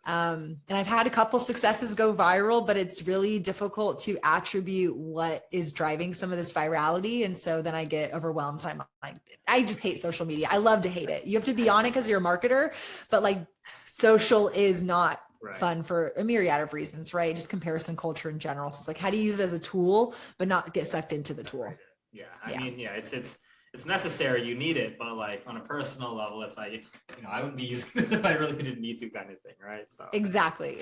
Speaker 2: And I've had a couple successes go viral, but it's really difficult to attribute what is driving some of this virality. And so then I get overwhelmed. I'm like, I just hate social media. I love to hate it. You have to be on it because you're a marketer, but like social is not fun for a myriad of reasons, right? Just comparison culture in general. So it's like, how do you use it as a tool, but not get sucked into the tool?
Speaker 1: Yeah. I mean, it's necessary. You need it, but like on a personal level, it's like, I wouldn't be using this if I really didn't need to, kind of thing, right? So
Speaker 2: Exactly.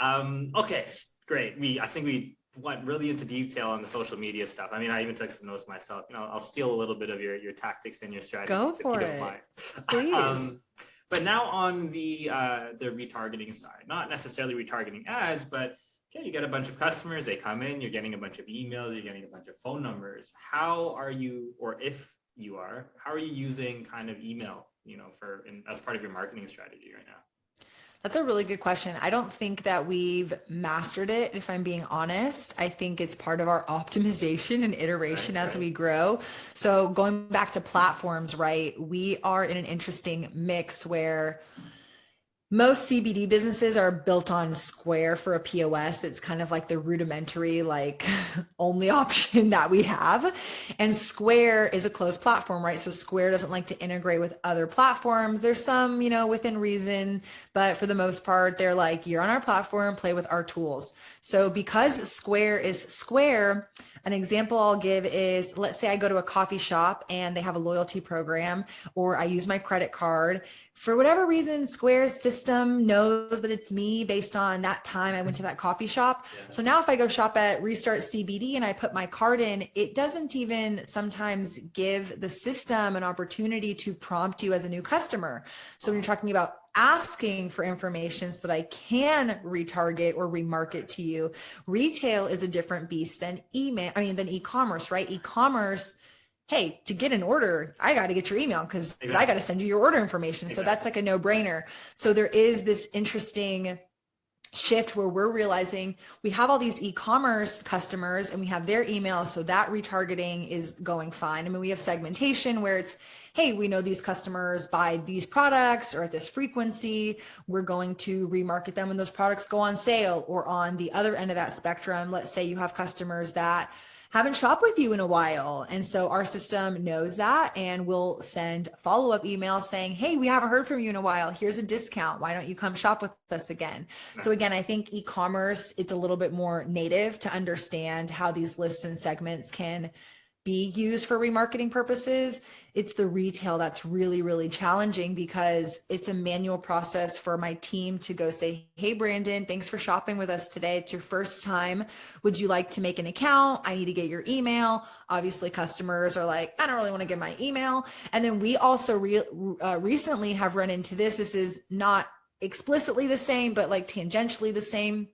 Speaker 1: Okay, great. I think we went really into detail on the social media stuff. I mean, I even took some notes myself. I'll steal a little bit of your tactics and your strategy.
Speaker 2: Go for it, please.
Speaker 1: But now on the retargeting side, not necessarily retargeting ads, but okay, you get a bunch of customers, they come in, you're getting a bunch of emails, you're getting a bunch of phone numbers. How are you, or if you are, how are you using kind of email, as part of your marketing strategy right now?
Speaker 2: That's a really good question. I don't think that we've mastered it, if I'm being honest. I think it's part of our optimization and iteration as we grow. So going back to platforms, right? We are in an interesting mix where most CBD businesses are built on Square for a POS. It's kind of like the rudimentary, like only option that we have. And Square is a closed platform, right? So Square doesn't like to integrate with other platforms. There's some, within reason, but for the most part, they're like, you're on our platform, play with our tools. So because Square is Square, an example I'll give is, let's say I go to a coffee shop and they have a loyalty program, or I use my credit card. For whatever reason, Square's system knows that it's me based on that time I went to that coffee shop. Yeah. So now if I go shop at Restart CBD and I put my card in, it doesn't even sometimes give the system an opportunity to prompt you as a new customer. So when you're talking about asking for information so that I can retarget or remarket to you, retail is a different beast than than e-commerce, right? E-commerce, hey, to get an order, I got to get your email because I got to send you your order information. So that's like a no-brainer. So there is this interesting shift where we're realizing we have all these e-commerce customers and we have their email. So that retargeting is going fine. I mean, we have segmentation where it's, hey, we know these customers buy these products or at this frequency, we're going to remarket them when those products go on sale. Or on the other end of that spectrum, let's say you have customers that haven't shopped with you in a while. And so our system knows that and will send follow-up emails saying, hey, we haven't heard from you in a while. Here's a discount. Why don't you come shop with us again? So again, I think e-commerce, it's a little bit more native to understand how these lists and segments can be used for remarketing purposes. It's the retail that's really, really challenging because it's a manual process for my team to go say, hey, Brandon, thanks for shopping with us today. It's your first time. Would you like to make an account? I need to get your email. Obviously, customers are like, I don't really want to give my email. And then we also recently have run into this. This is not explicitly the same, but like tangentially the same.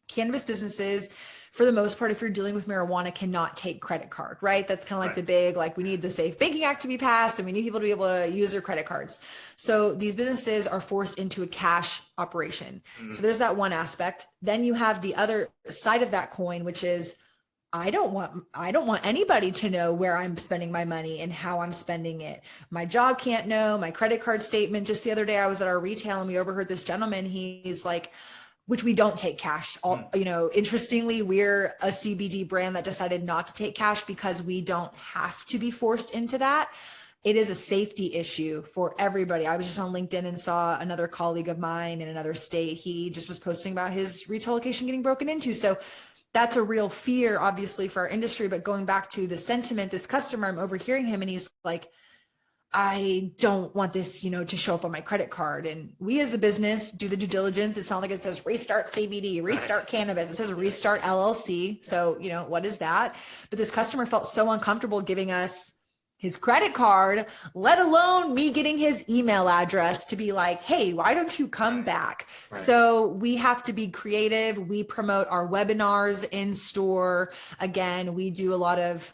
Speaker 2: Cannabis businesses, for the most part, if you're dealing with marijuana, cannot take credit card, right? That's kind of like the big, like we need the Safe Banking Act to be passed and we need people to be able to use their credit cards. So these businesses are forced into a cash operation. So there's that one aspect. Then you have the other side of that coin, which is, I don't want anybody to know where I'm spending my money and how I'm spending it. My job can't know, my credit card statement. Just the other day I was at our retail and we overheard this gentleman, he's like, which we don't take cash. Interestingly, we're a CBD brand that decided not to take cash because we don't have to be forced into that. It is a safety issue for everybody. I was just on LinkedIn and saw another colleague of mine in another state. He just was posting about his retail location getting broken into. So that's a real fear, obviously, for our industry. But going back to the sentiment, this customer, I'm overhearing him and he's like, I don't want this, to show up on my credit card. And we as a business do the due diligence. It's not like it says Restart CBD, Restart Cannabis. It says Restart LLC. So, what is that? But this customer felt so uncomfortable giving us his credit card, let alone me getting his email address to be like, hey, why don't you come back? Right. So we have to be creative. We promote our webinars in store. Again, we do a lot of,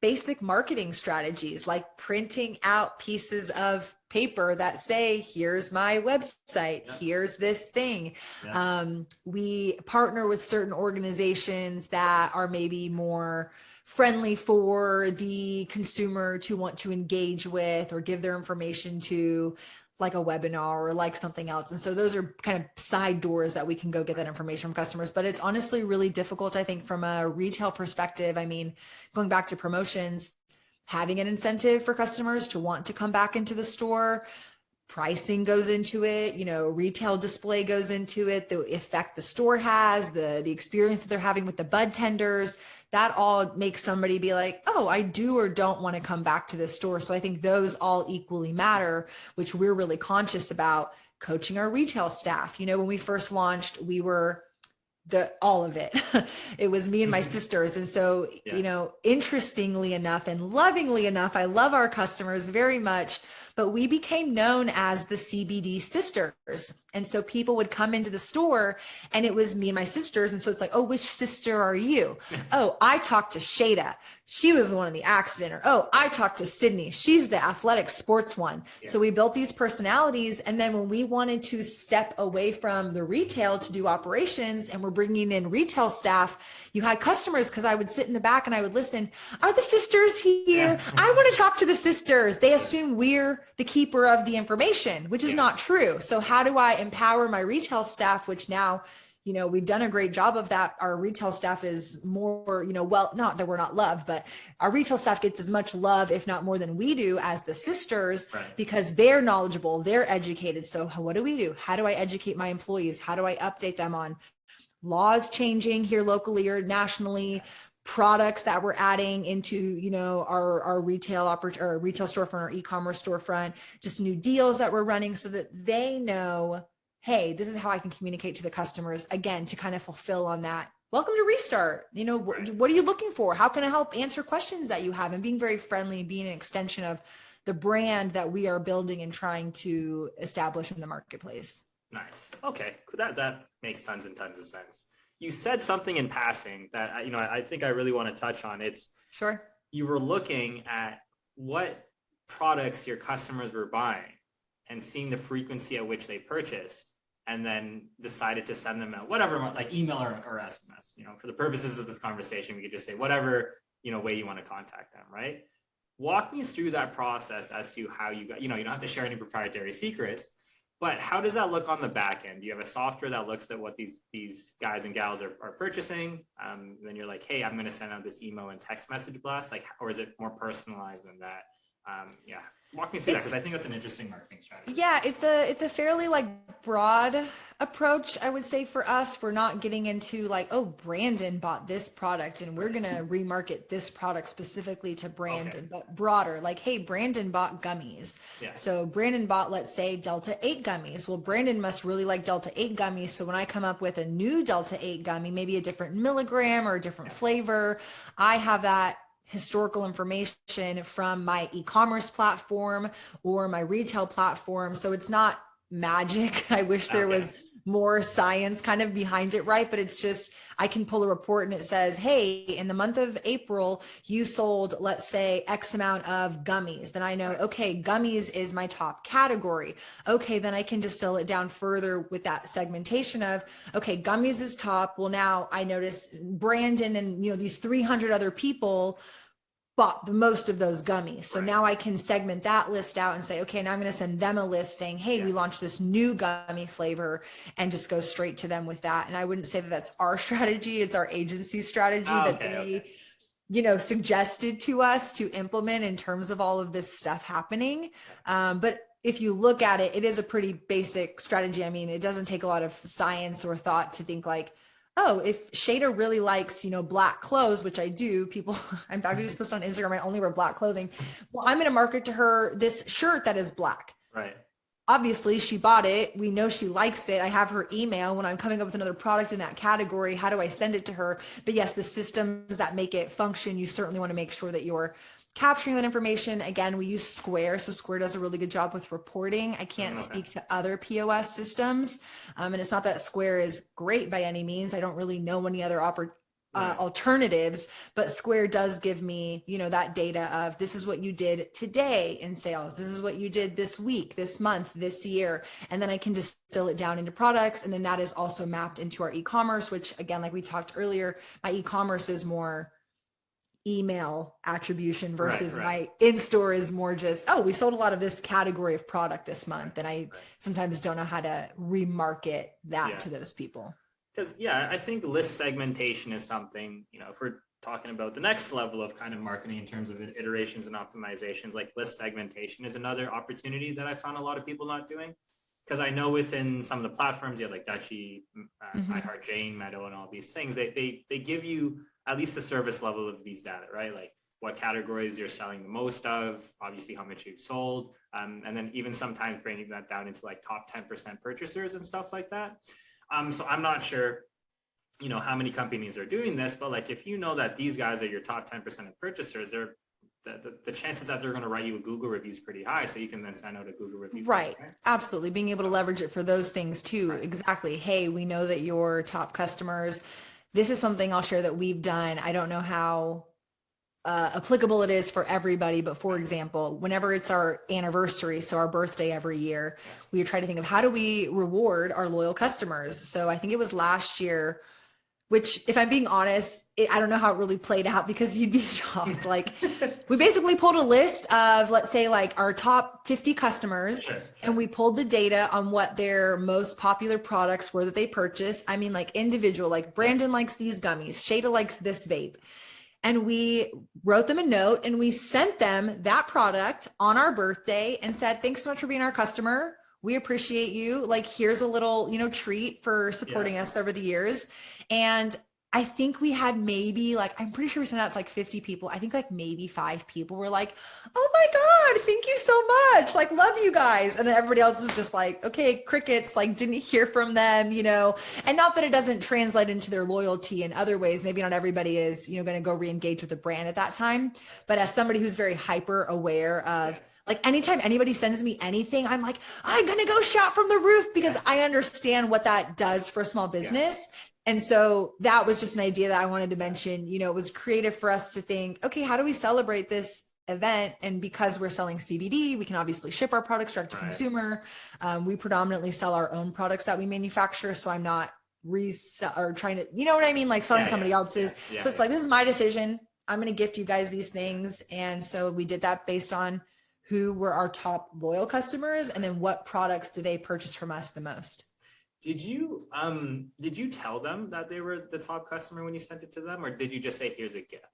Speaker 2: basic marketing strategies like printing out pieces of paper that say, here's my website, here's this thing. We partner with certain organizations that are maybe more friendly for the consumer to want to engage with or give their information to. like a webinar or like something else. And so those are kind of side doors that we can go get that information from customers. But it's honestly really difficult, I think, from a retail perspective. I mean, going back to promotions, having an incentive for customers to want to come back into the store, pricing goes into it, retail display goes into it, the effect the store has, the experience that they're having with the bud tenders, that all makes somebody be like, oh, I do or don't want to come back to this store. So I think those all equally matter, which we're really conscious about coaching our retail staff. When we first launched, we were all of it. It was me and my sisters. And so, interestingly enough and lovingly enough, I love our customers very much, but we became known as the CBD sisters. And so people would come into the store and it was me and my sisters. And so it's like, oh, which sister are you? Oh, I talked to Shayda. She was the one in the accident. Or, oh, I talked to Sydney. She's the athletic sports one. Yeah. So we built these personalities. And then when we wanted to step away from the retail to do operations and we're bringing in retail staff, you had customers, because I would sit in the back and I would listen. Are the sisters here? Yeah. I want to talk to the sisters. They assume we're the keeper of the information, which is not true. So how do I empower my retail staff, which now, we've done a great job of that. Our retail staff is more, well, not that we're not loved, but our retail staff gets as much love, if not more than we do as the sisters, right, because they're knowledgeable, they're educated. So what do? How do I educate my employees? How do I update them on laws changing here locally or nationally, products that we're adding into, our retail storefront, our e-commerce storefront, just new deals that we're running so that they know, hey, this is how I can communicate to the customers, again, to kind of fulfill on that. Welcome to Restart. What are you looking for? How can I help answer questions that you have? And being very friendly and being an extension of the brand that we are building and trying to establish in the marketplace.
Speaker 1: Nice. Okay. That makes tons and tons of sense. You said something in passing that, I think I really want to touch on. It's
Speaker 2: sure. You
Speaker 1: were looking at what products your customers were buying and seeing the frequency at which they purchased, and then decided to send them out, whatever, like email or SMS, for the purposes of this conversation, we could just say whatever, way you want to contact them, right? Walk me through that process as to how you got, you don't have to share any proprietary secrets, but how does that look on the back end? Do you have a software that looks at what these guys and gals are purchasing? Then you're like, hey, I'm going to send out this email and text message blast, or is it more personalized than that? Walk me through that, because I think that's an interesting marketing strategy.
Speaker 2: Yeah, it's a fairly broad approach, I would say. For us, we're not getting into oh, Brandon bought this product and we're gonna remarket this product specifically to Brandon, but broader, hey, Brandon bought gummies. Yes. So Brandon bought, let's say, Delta 8 gummies. Well, Brandon must really like Delta 8 gummies. So when I come up with a new Delta 8 gummy, maybe a different milligram or a different flavor, I have that historical information from my e-commerce platform or my retail platform. So it's not magic. I wish there was more science kind of behind it, right? But it's just, I can pull a report and it says, hey, in the month of April, you sold, let's say, X amount of gummies. Then I know, okay, gummies is my top category. Okay, then I can distill it down further with that segmentation of, okay, gummies is top. Well, now I notice Brandon and, these 300 other people bought the most of those gummies. So now I can segment that list out and say, okay, now I'm going to send them a list saying, hey, we launched this new gummy flavor, and just go straight to them with that. And I wouldn't say that that's our strategy. It's our agency strategy they, suggested to us to implement in terms of all of this stuff happening. But if you look at it, it is a pretty basic strategy. I mean, it doesn't take a lot of science or thought to think oh, if Shayda really likes, black clothes, which I do, people, in fact, I just posted on Instagram, I only wear black clothing. Well, I'm going to market to her this shirt that is black.
Speaker 1: Right.
Speaker 2: Obviously she bought it. We know she likes it. I have her email. When I'm coming up with another product in that category, how do I send it to her? But yes, the systems that make it function, you certainly want to make sure that you're capturing that information. Again, we use Square. So Square does a really good job with reporting. I can't speak to other POS systems. And it's not that Square is great by any means. I don't really know any other alternatives, but Square does give me, that data of this is what you did today in sales. This is what you did this week, this month, this year. And then I can distill it down into products. And then that is also mapped into our e-commerce, which again, like we talked earlier, my e-commerce is more email attribution versus
Speaker 1: Right.
Speaker 2: my in-store is more just, oh, we sold a lot of this category of product this month. And I sometimes don't know how to remarket that to those people.
Speaker 1: Because I think list segmentation is something, if we're talking about the next level of kind of marketing in terms of iterations and optimizations, like list segmentation is another opportunity that I found a lot of people not doing. Because I know within some of the platforms, like Dutchie, iHeart, Jane, Meadow, and all these things, they give you at least the service level of these data, right? Like what categories you're selling the most of, obviously how much you've sold, and then even sometimes bringing that down into like top 10% purchasers and stuff like that. So I'm not sure, how many companies are doing this, but like if you know that these guys are your top 10% of purchasers, they're the chances that they're going to write you a Google review is pretty high. So you can then send out a Google review.
Speaker 2: Right. Absolutely. Being able to leverage it for those things too. Right. Exactly. Hey, we know that your top customers, this is something I'll share that we've done. I don't know how applicable it is for everybody, but for example, whenever it's our anniversary, so our birthday every year, we try to think of how do we reward our loyal customers. So I think it was last year, which if I'm being honest, I don't know how it really played out because you'd be shocked. Like we basically pulled a list of, let's say like our top 50 customers and we pulled the data on what their most popular products were that they purchased. I mean, like individual, like Brandon likes these gummies, Shayda likes this vape. And we wrote them a note and we sent them that product on our birthday and said, thanks so much for being our customer. We appreciate you. Like, here's a little, treat for supporting us over the years. And I think we had maybe like, I'm pretty sure we sent out to like 50 people. I think like maybe 5 people were like, oh my God, thank you so much. Like, love you guys. And then everybody else was just like, okay, crickets, like didn't hear from them, and not that it doesn't translate into their loyalty in other ways. Maybe not everybody is, going to go re-engage with the brand at that time. But as somebody who's very hyper aware of like, anytime anybody sends me anything, I'm like, I'm going to go shout from the roof because I understand what that does for a small business. And so that was just an idea that I wanted to mention. It was creative for us to think, okay, how do we celebrate this event? And because we're selling CBD, we can obviously ship our products direct to consumer. We predominantly sell our own products that we manufacture. So I'm not or trying to, you know what I mean? Like selling somebody else's. So it's like, this is my decision. I'm going to gift you guys these things. And so we did that based on who were our top loyal customers and then what products do they purchase from us the most.
Speaker 1: Did you tell them that they were the top customer when you sent it to them, or did you just say, here's a gift?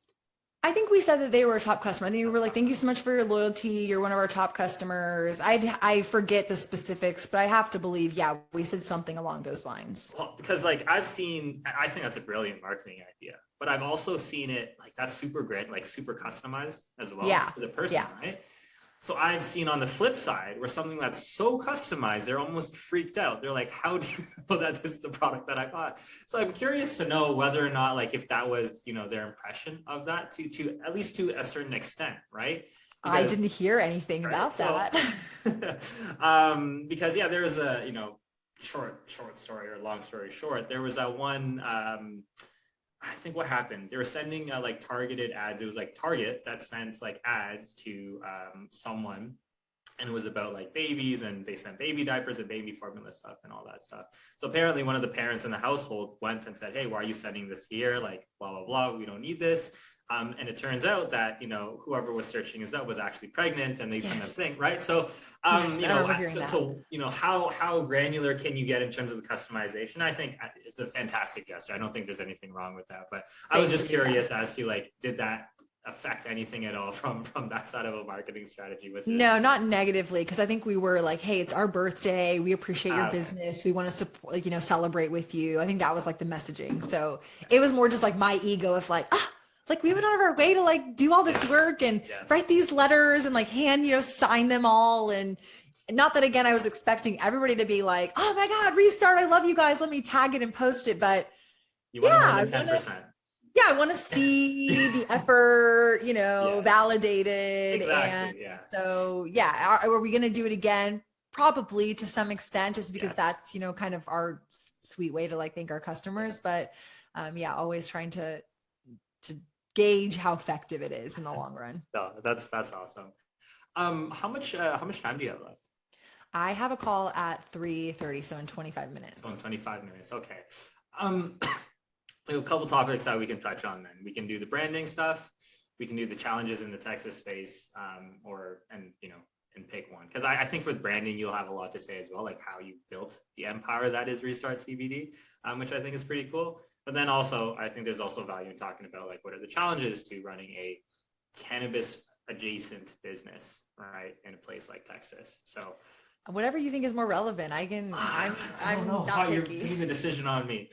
Speaker 2: I think we said that they were a top customer. I think we were like, thank you so much for your loyalty. You're one of our top customers. I forget the specifics, but I have to believe, we said something along those lines.
Speaker 1: Well, because like I think that's a brilliant marketing idea, but I've also seen it like that's super great, like super customized as well for the person, right? So I've seen on the flip side where something that's so customized, they're almost freaked out. They're like, how do you know that this is the product that I bought? So I'm curious to know whether or not, like, if that was, their impression of that to at least to a certain extent, right? Because,
Speaker 2: I didn't hear anything about that.
Speaker 1: Because there was a, short story or long story short, there was that one, I think what happened, they were sending like targeted ads. It was like Target that sent like ads to someone, and it was about like babies, and they sent baby diapers and baby formula stuff and all that stuff. So apparently one of the parents in the household went and said, hey, why are you sending this here? Like blah, blah, blah. We don't need this. And it turns out that, whoever was searching this up was actually pregnant, and they sent a thing, right? So, how granular can you get in terms of the customization? I think it's a fantastic gesture. I don't think there's anything wrong with that, but I was just curious as to like, did that affect anything at all from that side of a marketing strategy?
Speaker 2: No, not negatively, because I think we were like, hey, it's our birthday, we appreciate your business, we want to support, celebrate with you. I think that was like the messaging. So it was more just like my ego of like, like we went out of our way to like do all this work and write these letters and like hand, sign them all. And not that, again, I was expecting everybody to be like, oh my God, Restart, I love you guys, let me tag it and post it. But
Speaker 1: you want more than 10%.
Speaker 2: I want to see the effort, validated.
Speaker 1: Exactly.
Speaker 2: And so, are we going to do it again? Probably to some extent, just because that's, kind of our sweet way to like thank our customers. But always trying to gauge how effective it is in the long run.
Speaker 1: No, that's awesome. How much time do you have left?
Speaker 2: I have a call at 3:30, so in 25 minutes.
Speaker 1: So in 25 minutes, okay. A couple topics that we can touch on then. We can do the branding stuff. we can do the challenges in the Texas space, and pick one. Because I think with branding, you'll have a lot to say as well, like how you built the empire that is Restart CBD, which I think is pretty cool. But then also, I think there's also value in talking about like what are the challenges to running a cannabis adjacent business, right, in a place like Texas. So
Speaker 2: whatever you think is more relevant, I'm not
Speaker 1: you're
Speaker 2: picky.
Speaker 1: putting the decision on me.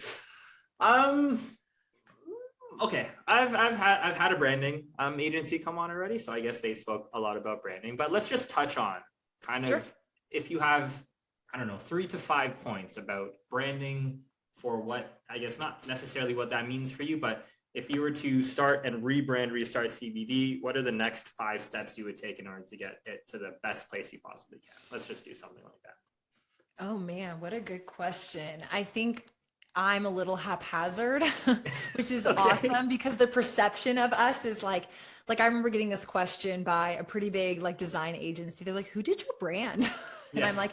Speaker 1: Okay, I've had a branding agency come on already, so I guess they spoke a lot about branding. But let's just touch on kind of if you have, I don't know, 3 to 5 points about branding for what, I guess not necessarily what that means for you, but if you were to start and rebrand Restart CBD, what are the next 5 steps you would take in order to get it to the best place you possibly can? Let's just do something like that.
Speaker 2: Oh man, what a good question. I think I'm a little haphazard, which is awesome because the perception of us is like I remember getting this question by a pretty big like design agency. They're like, "Who did your brand?" And I'm like,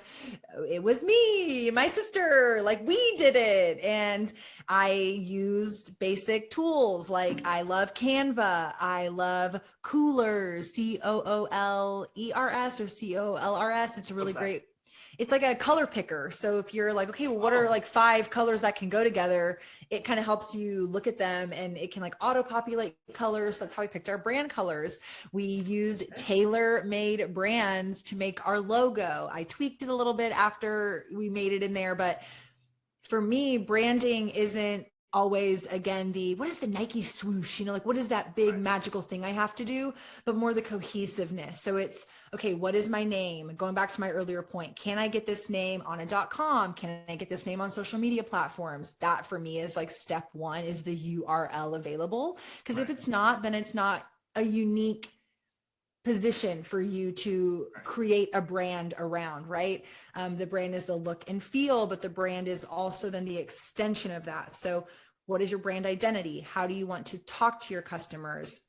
Speaker 2: "It was me, my sister, like we did it." And I used basic tools. Like I love Canva. I love Coolers, Coolers or Colrs. It's a really great, it's like a color picker. So if you're like, okay, well, what are like 5 colors that can go together? It kind of helps you look at them and it can like auto populate colors. That's how we picked our brand colors. We used tailor-made brands to make our logo. I tweaked it a little bit after we made it in there, but for me, branding isn't always, again, what is the Nike swoosh, like what is that big magical thing I have to do, but more the cohesiveness. So it's, okay, what is my name? Going back to my earlier point, can I get this name on a .com? Can I get this name on social media platforms? That for me is like step 1, is the URL available? Because if it's not, then it's not a unique position for you to create a brand around, right? The brand is the look and feel, but the brand is also then the extension of that. So what is your brand identity? How do you want to talk to your customers?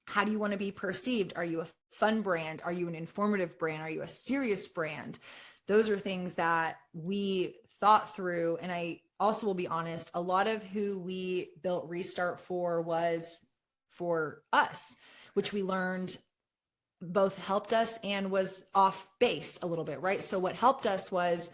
Speaker 2: How do you want to be perceived? Are you a fun brand? Are you an informative brand? Are you a serious brand? Those are things that we thought through. And I also will be honest, a lot of who we built Restart for was for us, which we learned both helped us and was off base a little bit, right? So what helped us was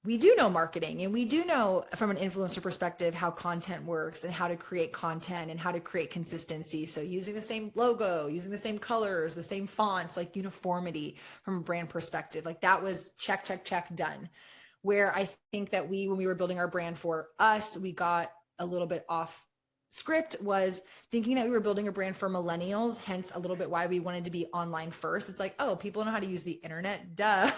Speaker 2: we do know marketing and we do know from an influencer perspective how content works and how to create content and how to create consistency. So using the same logo, using the same colors, the same fonts, like uniformity from a brand perspective, like that was check, check, check, done. Where I think that when we were building our brand for us, we got a little bit off script was thinking that we were building a brand for millennials, hence a little bit why we wanted to be online first. It's like, oh, people know how to use the internet, duh.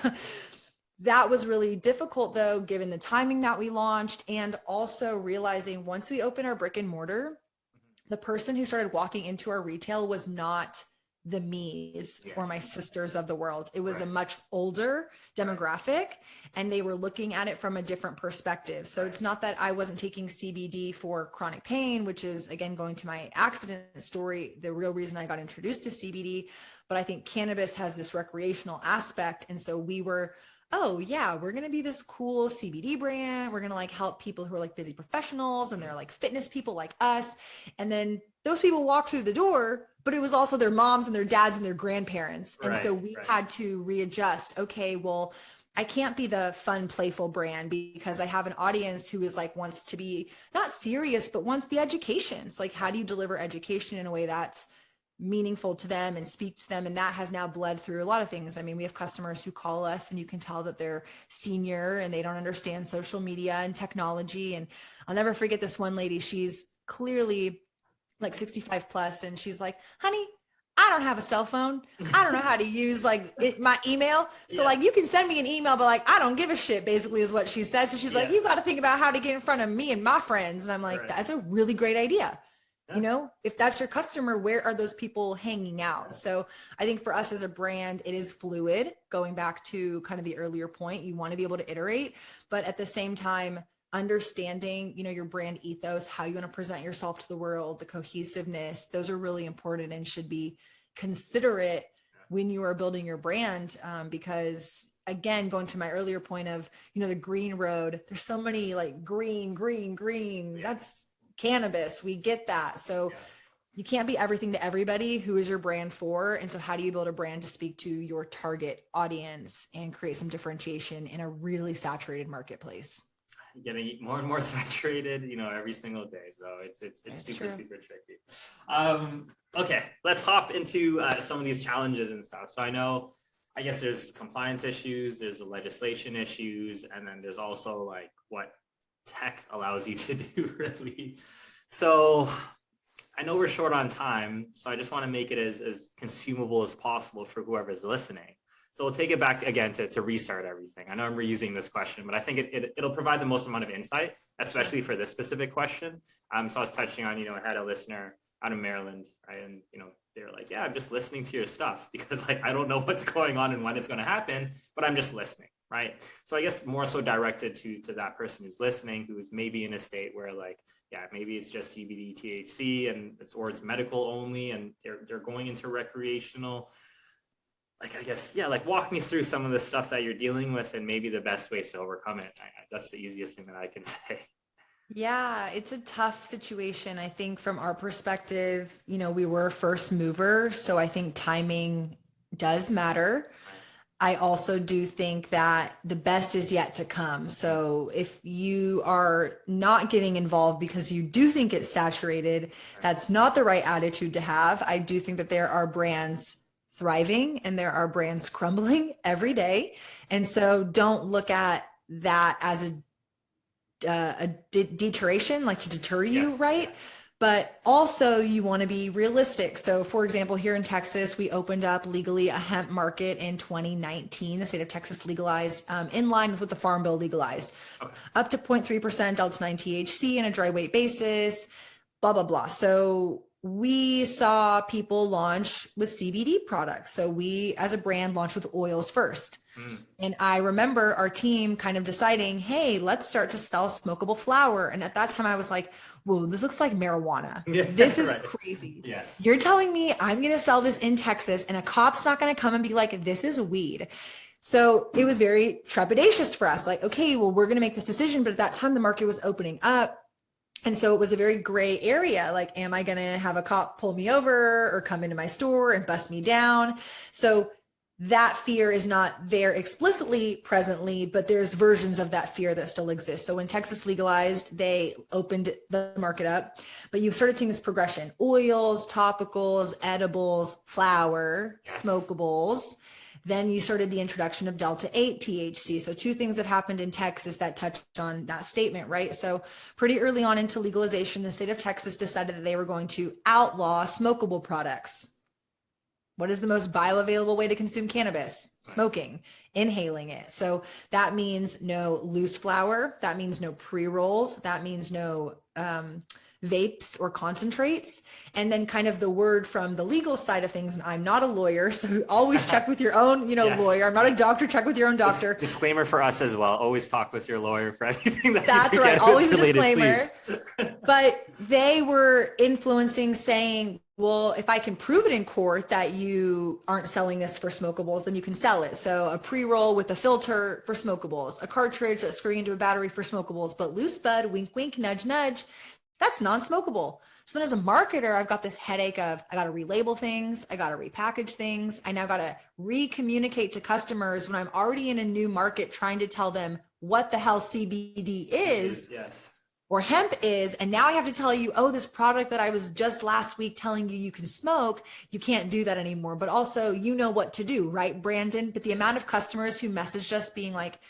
Speaker 2: That was really difficult though, given the timing that we launched, and also realizing once we opened our brick and mortar, the person who started walking into our retail was not the me's or my sisters of the world. It was a much older demographic and they were looking at it from a different perspective. So it's not that I wasn't taking CBD for chronic pain, which is again, going to my accident story, the real reason I got introduced to CBD, but I think cannabis has this recreational aspect. And so we were, oh yeah, we're going to be this cool CBD brand. We're going to like help people who are like busy professionals and they're like fitness people like us. And then those people walk through the door, but it was also their moms and their dads and their grandparents. And so we had to readjust. Okay, well, I can't be the fun, playful brand because I have an audience who is like, wants to be not serious, but wants the education. So like, how do you deliver education in a way that's meaningful to them and speak to them? And that has now bled through a lot of things. I mean, we have customers who call us and you can tell that they're senior and they don't understand social media and technology. And I'll never forget this one lady. She's clearly like 65 plus. And she's like, honey, I don't have a cell phone. I don't know how to use like my email. So like you can send me an email, but like, I don't give a shit basically is what she said. So she's like, you got to think about how to get in front of me and my friends. And I'm like, that's a really great idea. You know, if that's your customer, where are those people hanging out? So I think for us as a brand, it is fluid. Going back to kind of the earlier point, you want to be able to iterate, but at the same time, understanding, you know, your brand ethos, how you want to present yourself to the world, the cohesiveness, those are really important and should be considerate when you are building your brand. Because again, going to my earlier point of, you know, the green road, there's so many like green, that's cannabis. We get that. So you can't be everything to everybody. Who is your brand for? And so how do you build a brand to speak to your target audience and create some differentiation in a really saturated marketplace?
Speaker 1: Getting more and more saturated, every single day. So it's super,
Speaker 2: true.
Speaker 1: super tricky. Okay, let's hop into some of these challenges and stuff. So I guess there's compliance issues, there's the legislation issues, and then there's also like what tech allows you to do really. So I know we're short on time, so I just want to make it as consumable as possible for whoever's listening. So we'll take it back again to restart everything. I know I'm reusing this question, but I think it'll provide the most amount of insight, especially for this specific question. So I was touching on, I had a listener out of Maryland, right? And, they were like, yeah, I'm just listening to your stuff because like, I don't know what's going on and when it's going to happen, but I'm just listening, right? So I guess more so directed to that person who's listening, who's maybe in a state where like, yeah, maybe it's just CBD, THC, or it's medical only, and they're going into recreational. Like, I guess, yeah, like walk me through some of the stuff that you're dealing with and maybe the best ways to overcome it. That's the easiest thing that I can say.
Speaker 2: Yeah, it's a tough situation. I think from our perspective, we were a first mover. So I think timing does matter. I also do think that the best is yet to come. So if you are not getting involved because you do think it's saturated, that's not the right attitude to have. I do think that there are brands thriving and there are brands crumbling every day. And so don't look at that as a deterration, like to deter you, yes. Right? But also you want to be realistic. So for example, here in Texas, we opened up legally a hemp market in 2019. The state of Texas legalized in line with what the Farm Bill legalized, up to 0.3% Delta-9 THC in a dry weight basis, blah, blah, blah. So we saw people launch with CBD products. So we, as a brand, launched with oils first. And I remember our team kind of deciding, hey, let's start to sell smokable flower. And at that time I was like, whoa, this looks like marijuana. Yeah, this is crazy. Yes. You're telling me I'm going to sell this in Texas and a cop's not going to come and be like, this is weed. So it was very trepidatious for us. Like, okay, well, we're going to make this decision. But at that time, the market was opening up. And so it was a very gray area. Like, am I going to have a cop pull me over or come into my store and bust me down? So that fear is not there explicitly presently, but there's versions of that fear that still exist. So when Texas legalized, they opened the market up, but you started seeing this progression: oils, topicals, edibles, flower, smokables. Then you started the introduction of Delta-8 THC. So two things that happened in Texas that touched on that statement, right? So pretty early on into legalization, the state of Texas decided that they were going to outlaw smokable products. What is the most bioavailable way to consume cannabis? Smoking, inhaling it. So that means no loose flower. That means no pre-rolls. That means no vapes or concentrates. And then kind of the word from the legal side of things, and I'm not a lawyer, so always check with your own, yes. Lawyer. I'm not a doctor, check with your own doctor.
Speaker 1: Disclaimer for us as well. Always talk with your lawyer for anything
Speaker 2: that's right. Always a disclaimer. But they were influencing, saying, well, if I can prove it in court that you aren't selling this for smokables, then you can sell it. So a pre-roll with a filter for smokables, a cartridge that's screwing into a battery for smokables, but loose bud, wink, wink, nudge, nudge, that's non-smokable. So then as a marketer, I've got this headache of, I got to relabel things. I got to repackage things. I now got to re-communicate to customers when I'm already in a new market, trying to tell them what the hell CBD is. Yes. Or hemp is, and now I have to tell you, oh, this product that I was just last week telling you can smoke, you can't do that anymore. But also, you know what to do, right, Brandon? But the amount of customers who messaged us being like,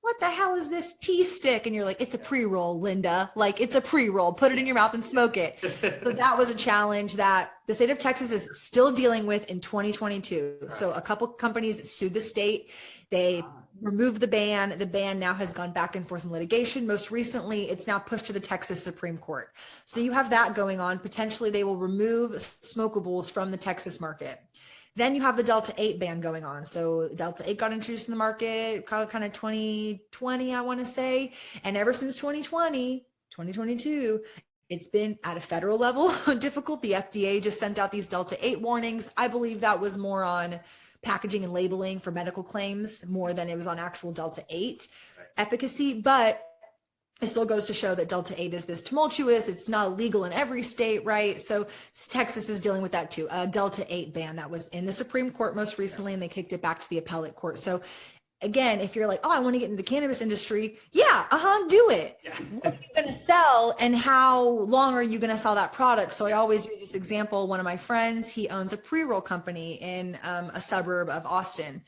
Speaker 2: what the hell is this tea stick? And you're like, it's a pre-roll, Linda. Like, it's a pre-roll. Put it in your mouth and smoke it. So that was a challenge that the state of Texas is still dealing with in 2022. So a couple companies sued the state. They removed the ban. The ban now has gone back and forth in litigation. Most recently, it's now pushed to the Texas Supreme Court. So you have that going on. Potentially, they will remove smokables from the Texas market. Then you have the Delta-8 ban going on. So Delta-8 got introduced in the market kind of 2020, I want to say. And ever since 2020, 2022, it's been at a federal level difficult. The FDA just sent out these Delta-8 warnings. I believe that was more on packaging and labeling for medical claims more than it was on actual Delta-8 efficacy. But it still goes to show that Delta 8 is this tumultuous. It's not illegal in every state, right? So Texas is dealing with that too. A Delta 8 ban that was in the Supreme Court most recently, and they kicked it back to the appellate court. So again, if you're like, oh, I want to get into the cannabis industry, yeah, do it. Yeah. What are you going to sell, and how long are you going to sell that product? So I always use this example. One of my friends, he owns a pre-roll company in a suburb of Austin.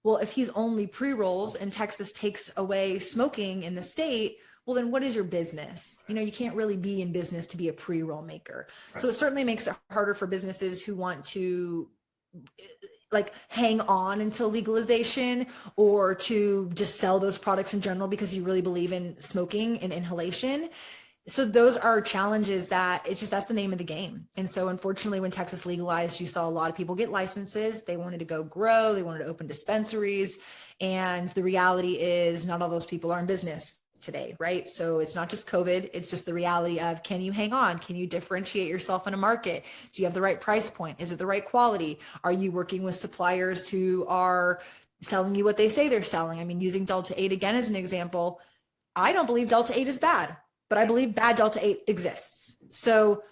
Speaker 2: Well, if he's only pre-rolls and Texas takes away smoking in the state, well, then what is your business? You know, you can't really be in business to be a pre-roll maker. Right. So it certainly makes it harder for businesses who want to like hang on until legalization, or to just sell those products in general because you really believe in smoking and inhalation. So those are challenges that it's just, that's the name of the game. And so unfortunately, when Texas legalized, you saw a lot of people get licenses. They wanted to go grow, they wanted to open dispensaries. And the reality is not all those people are in business today, right? So it's not just COVID, it's just the reality of, can you hang on? Can you differentiate yourself in a market? Do you have the right price point? Is it the right quality? Are you working with suppliers who are selling you what they say they're selling? I mean, using Delta 8 again as an example, I don't believe Delta 8 is bad, but I believe bad Delta 8 exists. So,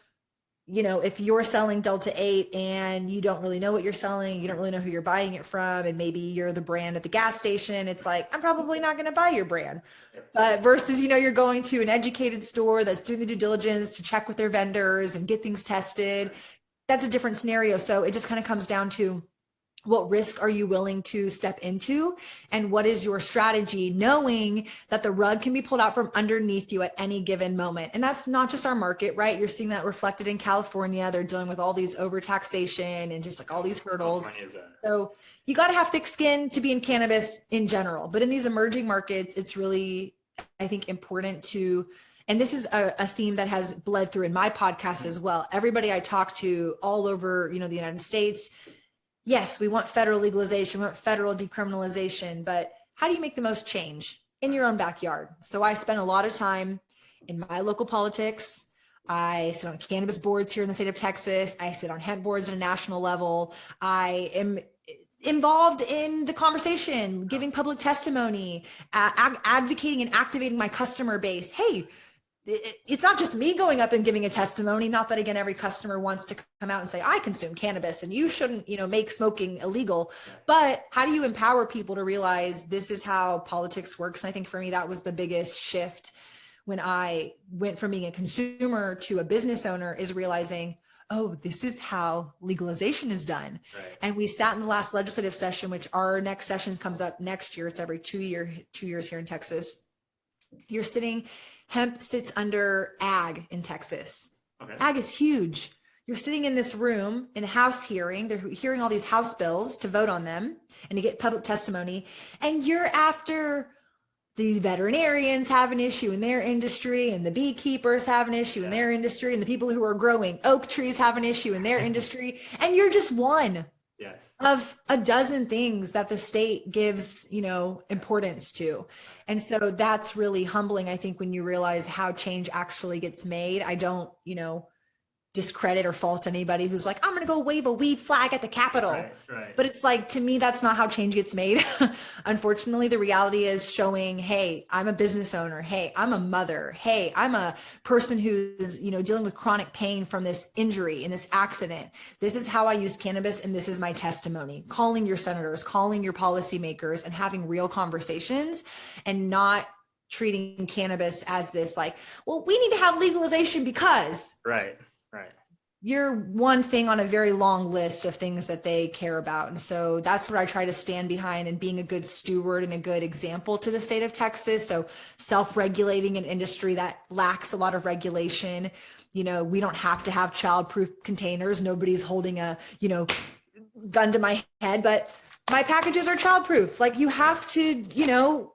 Speaker 2: you know, if you're selling Delta 8 and you don't really know what you're selling, you don't really know who you're buying it from, and maybe you're the brand at the gas station, it's like, I'm probably not going to buy your brand. But versus, you know, you're going to an educated store that's doing the due diligence to check with their vendors and get things tested. That's a different scenario. So it just kind of comes down to, what risk are you willing to step into, and what is your strategy, knowing that the rug can be pulled out from underneath you at any given moment. And that's not just our market, right? You're seeing that reflected in California. They're dealing with all these overtaxation and just like all these hurdles. So you got to have thick skin to be in cannabis in general, but in these emerging markets, it's really, I think, important to, and this is a theme that has bled through in my podcast as well. Everybody I talk to all over, you know, the United States, yes, we want federal legalization, we want federal decriminalization, but how do you make the most change in your own backyard? So I spend a lot of time in my local politics. I sit on cannabis boards here in the state of Texas. I sit on hemp boards at a national level. I am involved in the conversation, giving public testimony, advocating and activating my customer base. Hey, it's not just me going up and giving a testimony. Not that, again, every customer wants to come out and say, I consume cannabis and you shouldn't, you know, make smoking illegal. But how do you empower people to realize this is how politics works? And I think for me, that was the biggest shift when I went from being a consumer to a business owner, is realizing, oh, this is how legalization is done. Right. And we sat in the last legislative session, which our next session comes up next year. It's every 2 years here in Texas. You're sitting, hemp sits under ag in Texas. Okay. Ag is huge. You're sitting in this room in a House hearing. They're hearing all these House bills to vote on them and to get public testimony. And you're after the veterinarians have an issue in their industry, and the beekeepers have an issue in their industry, and the people who are growing oak trees have an issue in their industry. And you're just one of a dozen things that the state gives, you know, importance to. And so that's really humbling, I think, when you realize how change actually gets made. I don't, you know, discredit or fault anybody who's like, I'm going to go wave a weed flag at the Capitol. Right. But it's like, to me, that's not how change gets made. Unfortunately, the reality is showing, hey, I'm a business owner. Hey, I'm a mother. Hey, I'm a person who's, you know, dealing with chronic pain from this injury and this accident. This is how I use cannabis, and this is my testimony. Calling your senators, calling your policymakers, and having real conversations, and not treating cannabis as this like, well, we need to have legalization because. Right. You're one thing on a very long list of things that they care about. And so that's what I try to stand behind, and being a good steward and a good example to the state of Texas. So self-regulating an industry that lacks a lot of regulation. You know, we don't have to have child-proof containers. Nobody's holding a, you know, gun to my head, but my packages are child-proof. Like, you have to, you know,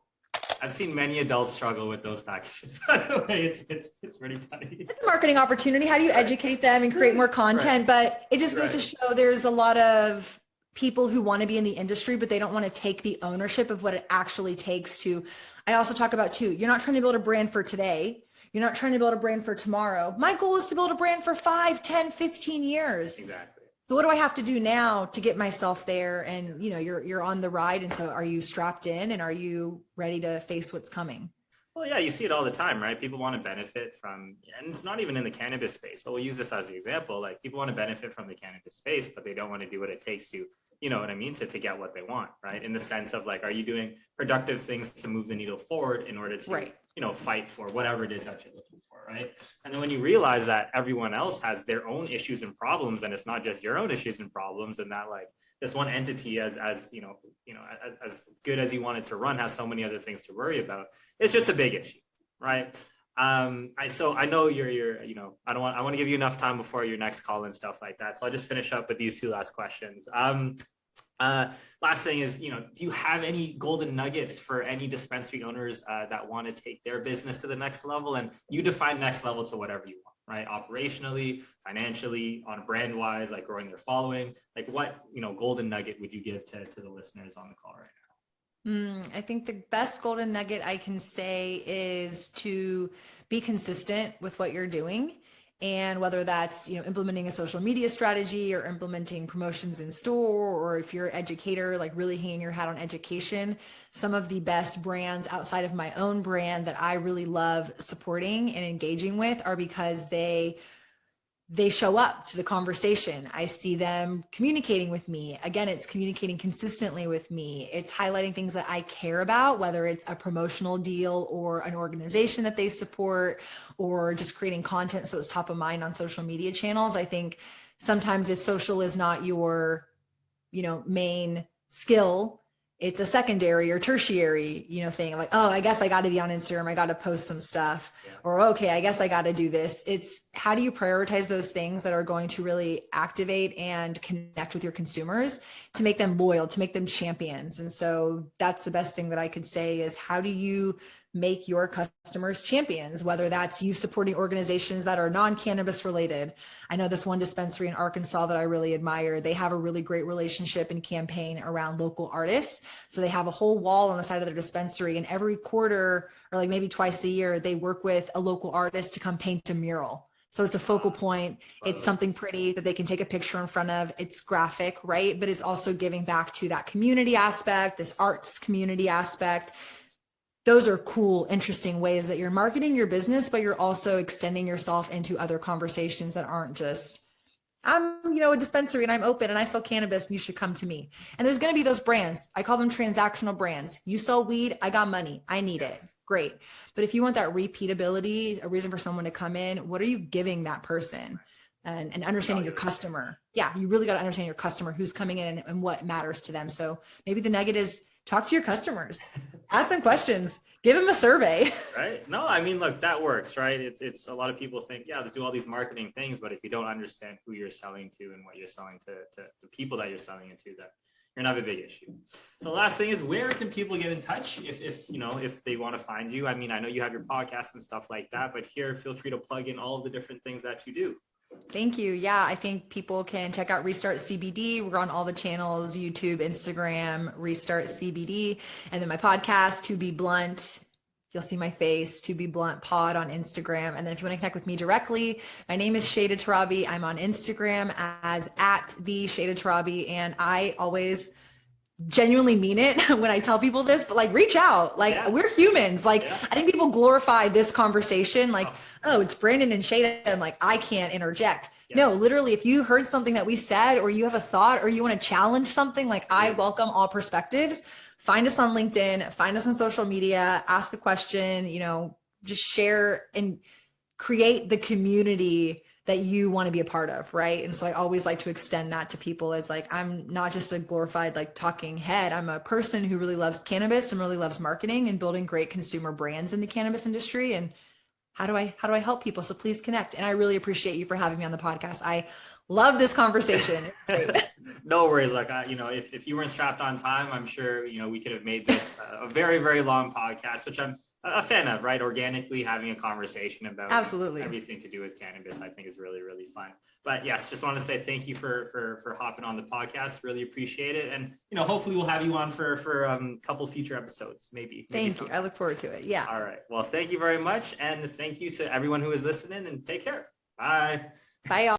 Speaker 1: I've seen many adults struggle with those packages. By the way, it's pretty funny.
Speaker 2: It's a marketing opportunity. How do you educate them and create more content? But it just goes to show there's a lot of people who want to be in the industry, but they don't want to take the ownership of what it actually takes to. I also talk about too, you're not trying to build a brand for today. You're not trying to build a brand for tomorrow. My goal is to build a brand for 5, 10, 15 years. Exactly. So what do I have to do now to get myself there? And, you know, you're on the ride. And so are you strapped in, and are you ready to face what's coming?
Speaker 1: Well, yeah, you see it all the time, right? People want to benefit from, and it's not even in the cannabis space, but we'll use this as an example. Like people want to benefit from the cannabis space, but they don't want to do what it takes to, you know what I mean, to get what they want, right? In the sense of like, are you doing productive things to move the needle forward in order to,
Speaker 2: Right.
Speaker 1: you know, fight for whatever it is that you're looking for, right? And then when you realize that everyone else has their own issues and problems, and it's not just your own issues and problems, and that like this one entity, as you know, as good as you want it to run, has so many other things to worry about. It's just a big issue, right? So I know you're, you know, I want to give you enough time before your next call and stuff like that. So I'll just finish up with these two last questions. Last thing is, you know, do you have any golden nuggets for any dispensary owners that want to take their business to the next level? And you define next level to whatever you want, right? Operationally, financially, on brand wise, like growing their following, like what, you know, golden nugget would you give to the listeners on the call right now?
Speaker 2: I think the best golden nugget I can say is to be consistent with what you're doing. And whether that's, you know, implementing a social media strategy or implementing promotions in store, or if you're an educator, like really hanging your hat on education, some of the best brands outside of my own brand that I really love supporting and engaging with are because they show up to the conversation. I see them communicating with me. Again, it's communicating consistently with me. It's highlighting things that I care about, whether it's a promotional deal or an organization that they support, or just creating content so it's top of mind on social media channels. I think sometimes if social is not your, you know, main skill, it's a secondary or tertiary, you know, thing like, oh, I guess I got to be on Instagram. I got to post some stuff, or, okay, I guess I got to do this. It's how do you prioritize those things that are going to really activate and connect with your consumers to make them loyal, to make them champions. And so that's the best thing that I could say is how do you make your customers champions, whether that's you supporting organizations that are non-cannabis related. I know this one dispensary in Arkansas that I really admire. They have a really great relationship and campaign around local artists. So they have a whole wall on the side of their dispensary, and every quarter or like maybe twice a year, they work with a local artist to come paint a mural. So it's a focal point. It's something pretty that they can take a picture in front of. It's graphic, right? But it's also giving back to that community aspect, this arts community aspect. Those are cool, interesting ways that you're marketing your business, but you're also extending yourself into other conversations that aren't just, I'm, you know, a dispensary and I'm open and I sell cannabis and you should come to me. And there's going to be those brands. I call them transactional brands. You sell weed, I got money, I need it. Great. But if you want that repeatability, a reason for someone to come in, what are you giving that person? And understanding your customer. Yeah, you really got to understand your customer, who's coming in and what matters to them. So maybe the nugget is talk to your customers, ask them questions, give them a survey.
Speaker 1: Right. No, I mean, look, that works, right? It's a lot of people think, yeah, let's do all these marketing things. But if you don't understand who you're selling to and what you're selling to the people that you're selling it to, that you're gonna have a big issue. So last thing is, where can people get in touch if you know, if they want to find you? I mean, I know you have your podcast and stuff like that, but here, feel free to plug in all of the different things that you do.
Speaker 2: Thank you. Yeah, I think people can check out Restart CBD. We're on all the channels, YouTube, Instagram, Restart CBD. And then my podcast, To Be Blunt. You'll see my face, To Be Blunt Pod on Instagram. And then if you want to connect with me directly, my name is Shayda Torabi. I'm on Instagram as @the Shayda Torabi. And I always genuinely mean it when I tell people this, but like reach out, like we're humans. Like I think people glorify this conversation. Like, oh, it's Brandon and Shayda and like, I can't interject. No, literally, if you heard something that we said, or you have a thought, or you want to challenge something, like I welcome all perspectives. Find us on LinkedIn, find us on social media, ask a question, you know, just share and create the community that you want to be a part of, right? And so I always like to extend that to people as like, I'm not just a glorified like talking head. I'm a person who really loves cannabis and really loves marketing and building great consumer brands in the cannabis industry. And how do I help people? So please connect. And I really appreciate you for having me on the podcast. I love this conversation.
Speaker 1: No worries. Like, you know, if you weren't strapped on time, I'm sure, you know, we could have made this a very, very long podcast, which I'm a fan of, right? Organically having a conversation about
Speaker 2: absolutely
Speaker 1: everything to do with cannabis, I think is really, really fun. But yes, just want to say thank you for hopping on the podcast. Really appreciate it. And, you know, hopefully we'll have you on for a couple future episodes, maybe
Speaker 2: thank you. I look forward to it. Yeah.
Speaker 1: All right. Well, thank you very much. And thank you to everyone who is listening, and take care. Bye.
Speaker 2: Bye, y'all.